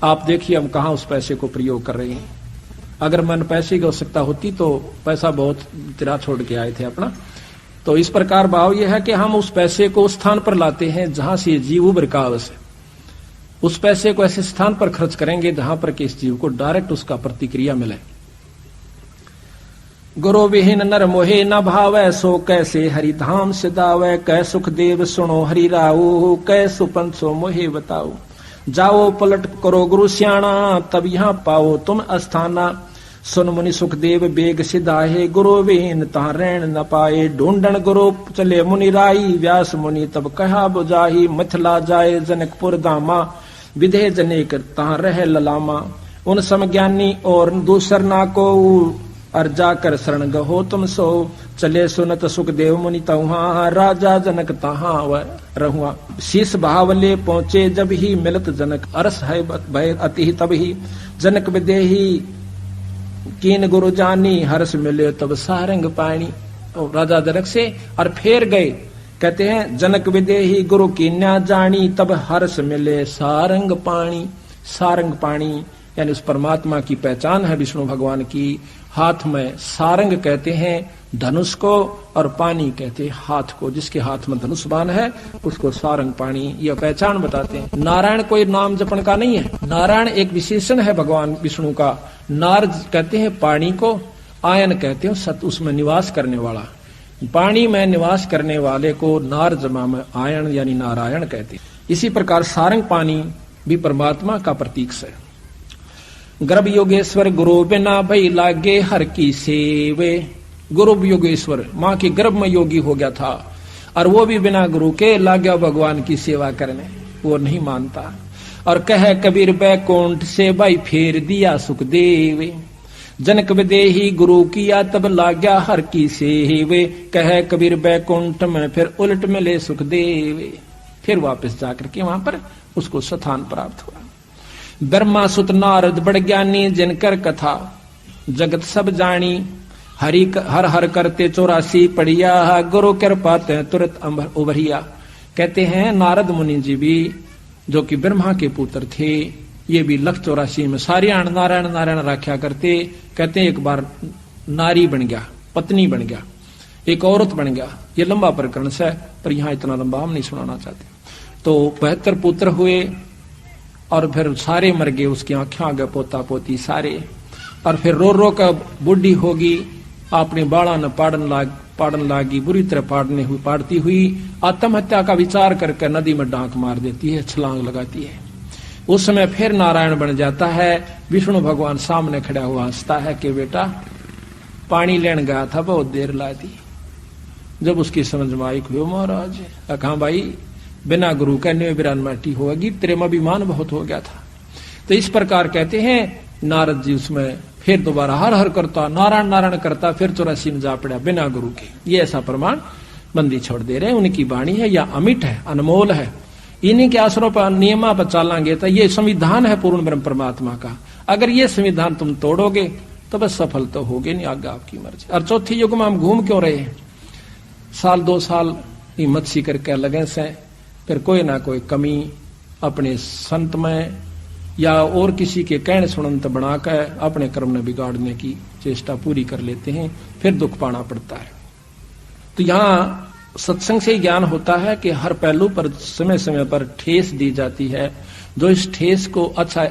आप देखिए हम कहाँ उस पैसे को प्रयोग कर रहे हैं। अगर मन पैसे की आवश्यकता होती तो पैसा बहुत तिरा छोड़ के आए थे अपना। तो इस प्रकार भाव यह है कि हम उस पैसे को उस स्थान पर लाते हैं जहां से जीव उभर का आवश्यक, उस पैसे को ऐसे स्थान पर खर्च करेंगे जहां पर कि इस जीव को डायरेक्ट उसका प्रतिक्रिया मिले। गुरु विहीन नर मोहे न भावै, सो कैसे हरिधाम से दावै। कै सुख देव सुनो हरि राऊ, कै सुपन सो मोहे बताओ। जाओ पलट करो गुरु सियाणा, तब यहाँ पाओ तुम अस्थाना। सुन मुनि सुखदेव बेग सिधाहे, गुरु विहीन तहाँ रहन न पाए। ढूंढन गुरु चले मुनि राई, व्यास मुनि तब कहा बुझाही। मिथिला जाए जनकपुर धामा, विधे जनेक तहाँ रह ललामा। उन समज्ञानी और दूसर ना को, और जाकर शरण गहो तुम सो। चले सुनत सुखदेव मुनि तहाँ, राजा जनक तहाँ वह रहुआ। शीस भावले पहुंचे जब ही, मिलत जनक अरस है भय अति तब ही। जनक विदेही कीन गुरु जानी, हर्ष मिले तब सारंग पाणी। तो राजा जनक से और फेर गए, कहते हैं जनक विदेही गुरु कीन्या जानी, तब हर्ष मिले सारंग पाणी। सारंग पाणी यानी उस परमात्मा की पहचान है विष्णु भगवान की। हाथ में सारंग कहते हैं धनुष को, और पानी कहते हैं हाथ को। जिसके हाथ में धनुष बाण है उसको सारंग पाणी, यह पहचान बताते हैं। नारायण कोई नाम जपन का नहीं है, नारायण एक विशेषण है भगवान विष्णु का। नार कहते हैं पानी को, आयन कहते हैं सत उसमें निवास करने वाला। पानी में निवास करने वाले को नार जमा में आयन यानी नारायण कहते हैं। इसी प्रकार सारंग पानी भी परमात्मा का प्रतीक है। गर्भ योगेश्वर गुरु बिना भई लागे हर की सेवे। गुरु योगेश्वर माँ के गर्भ में योगी हो गया था, और वो भी बिना गुरु के लाग गया भगवान की सेवा करने, वो नहीं मानता। और कह कबीर बैकुंठ से भाई फेर दिया सुखदेव। जनक विदेही गुरु किया तब लाग्या हर की सेवे। कह कबीर बैकुंठ में फिर उलट मिले सुखदेव। फिर वापस जाकर के वहां पर उसको स्थान प्राप्त हुआ। ब्रह्मा सुत नारद बड़ ज्ञानी, जिनकर कथा जगत सब जानी। हरि हर हर करते 84 पढ़िया, गुरु कृपा ते तुरंत उभरिया। कहते हैं नारद मुनि जी भी, जो कि ब्रह्मा के पुत्र थे, ये भी 184 में सारियाण नारायण नारायण राख्या करते। कहते हैं एक बार नारी बन गया, पत्नी बन गया, एक औरत बन गया। ये लंबा प्रकरण है, पर यहाँ इतना लंबा हम नहीं सुनाना चाहते। तो 72 पुत्र हुए, और फिर सारे मर गए, उसकी आंखें आ गए, पोता पोती सारे। और फिर रो रो कर बुढ़ी होगी, अपने बाड़ा न पाड़न लागी, बुरी तरह पाड़ती हुई आत्महत्या का विचार करके नदी में डांक मार देती है, छलांग लगाती है। उस समय फिर नारायण बन जाता है। विष्णु भगवान सामने खड़ा हुआ हंसता है कि बेटा पानी लेने गया था, बहुत देर ला दी। जब उसकी समझ में आई, महाराज कहा भाई बिना गुरु के 92 माटी होगी, तेरे में अभिमान बहुत हो गया था। तो इस प्रकार कहते हैं नारद जी उसमें फिर दोबारा हर हर करता, नारायण नारायण करता, फिर 84 में जा पड़ा बिना गुरु के। ये ऐसा प्रमाण बंदी छोड़ दे रहे हैं। उनकी वाणी है या अमिट है, अनमोल है। इन्हीं के आश्रयों पर नियमा पर चलेंगे तो ये संविधान है पूर्ण ब्रह्म परमात्मा का। अगर ये संविधान तुम तोड़ोगे तो बस सफल तो होगे नहीं, आगे आपकी मर्जी। और चौथे युग में हम घूम क्यों रहे हैं? साल 2 साल हिम्मत सी करके लगे से, फिर कोई ना कोई कमी अपने संत में या और किसी के कहने सुनंत बनाकर अपने कर्म ने बिगाड़ने की चेष्टा पूरी कर लेते हैं, फिर दुख पाना पड़ता है। तो यहाँ सत्संग से ही ज्ञान होता है कि हर पहलू पर समय समय पर ठेस दी जाती है। जो इस ठेस को अच्छा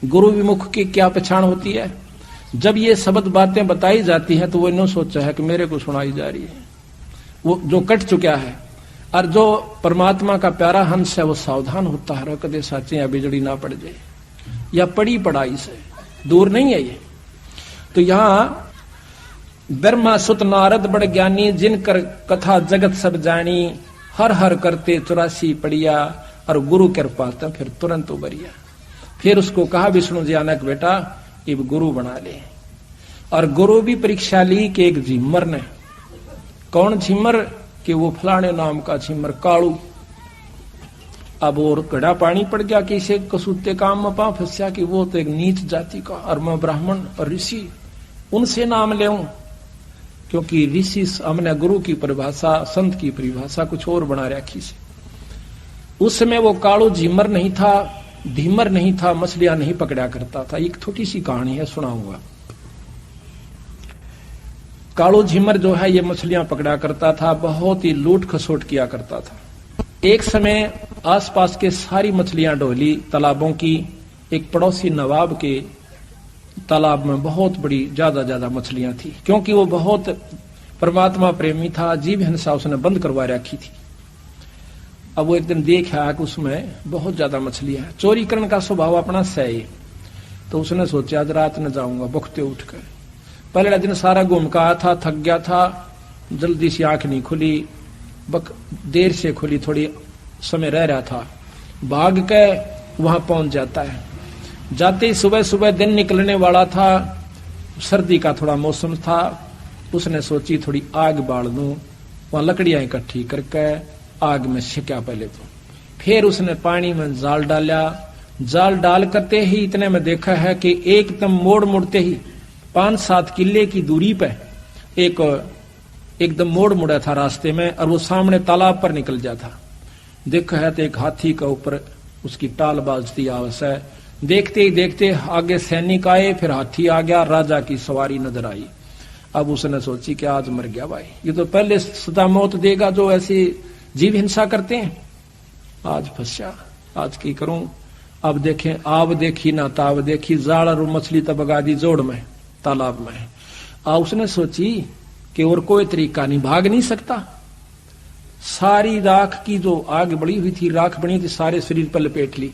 गुरु विमुख की क्या पहचान होती है? जब ये शब्द बातें बताई जाती हैं तो वो इन्हों सोचा है कि मेरे को सुनाई जा रही है, वो जो कट चुका है। और जो परमात्मा का प्यारा हंस है वो सावधान होता है, कदे साचे या बिजड़ी ना पड़ जाए, या पड़ी पढ़ाई से दूर नहीं है ये। तो यहां ब्रह्मा सुत नारद बड़ ज्ञानी, जिनकर कथा जगत सब जानी, हर हर करते 84 पड़िया, और गुरु कृपा तो फिर तुरंत उबरिया। फिर उसको कहा विष्णु जी आनक बेटा इब गुरु बना ले। और गुरु भी परीक्षा ली कि एक झिम्मर ने, कौन झिम्मर, कि वो फलाने नाम का झिम्मर कालू। अब और घड़ा पानी पड़ गया कि इसे कसूते काम में पा फंसा कि वो तो एक नीच जाति का, और मैं ब्राह्मण और ऋषि, उनसे नाम ले, क्योंकि ऋषि हमने गुरु की परिभाषा, संत की परिभाषा कुछ और बना रखी से। उस समय वो कालू झिम्मर नहीं था, धीमर नहीं था, मछलियां नहीं पकड़ा करता था। एक छोटी सी कहानी है, सुनाऊंगा। कालू झिम्मर जो है ये मछलियां पकड़ा करता था, बहुत ही लूट खसोट किया करता था। एक समय आसपास के सारी मछलियां डोली तालाबों की, एक पड़ोसी नवाब के तालाब में बहुत बड़ी ज्यादा मछलियां थी, क्योंकि वो बहुत परमात्मा प्रेमी था, जीव हिंसा उसने बंद करवा रखी थी। अब वो एक दिन देखा कि उसमें बहुत ज्यादा मछलियां हैं, चोरी करने का स्वभाव अपना सही। तो उसने सोचा आज रात न जाऊंगा बुखते उठकर। पहले दिन सारा घूम का आया था, थक गया था, जल्दी से आंख नहीं खुली, देर से खुली, थोड़ी समय रह रहा था। भाग के वहां पहुंच जाता है। जाते ही सुबह सुबह दिन निकलने वाला था, सर्दी का थोड़ा मौसम था। उसने सोची थोड़ी आग बाल दूं, वहां लकड़ियां इकट्ठी करके आग में सिका पहले तो। फिर उसने पानी में जाल डाला, जाल डाल करते ही इतने में देखा है कि एकदम मोड़ मुड़ते ही 5-7 किले की दूरी पे एक एकदम मोड़ मुड़ा था रास्ते में, और वो सामने तालाब पर निकल जाता। देखा है तो एक हाथी का ऊपर उसकी टाल बाजती आवश्यक है। देखते ही देखते आगे सैनिक आए, फिर हाथी आ गया, राजा की सवारी नजर आई। अब उसने सोची कि आज मर गया भाई, ये तो पहले सदा मौत देगा जो ऐसी जीव हिंसा करते हैं। आज फंसा, आज की करूं। अब देखें, आव देखी ना ताव देखी, जाड़ और मछली तब बगा दी जोड़ में तालाब में। उसने सोची कि और कोई तरीका नहीं, भाग नहीं सकता। सारी राख की जो आग बड़ी हुई थी, राख बनी थी, सारे शरीर पर लपेट ली।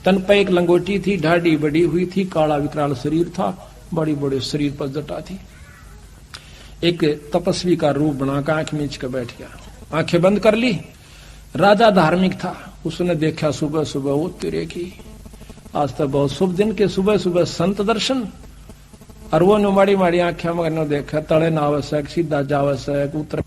तन पे एक लंगोटी थी, ढाडी बड़ी हुई थी, काला विकराल शरीर था, बड़ी बड़े शरीर पर जटा थी। एक तपस्वी का रूप बनाकर आंख मीच कर बैठ गया, आंखें बंद कर ली। राजा धार्मिक था, उसने देखा सुबह सुबह वो तेरे की आज तक बहुत शुभ दिन के सुबह सुबह संत दर्शन। और वो माड़ी माड़ी आंखें मगर देखा, तड़े ना आवश्यक, सीधा जावश्यक, उतर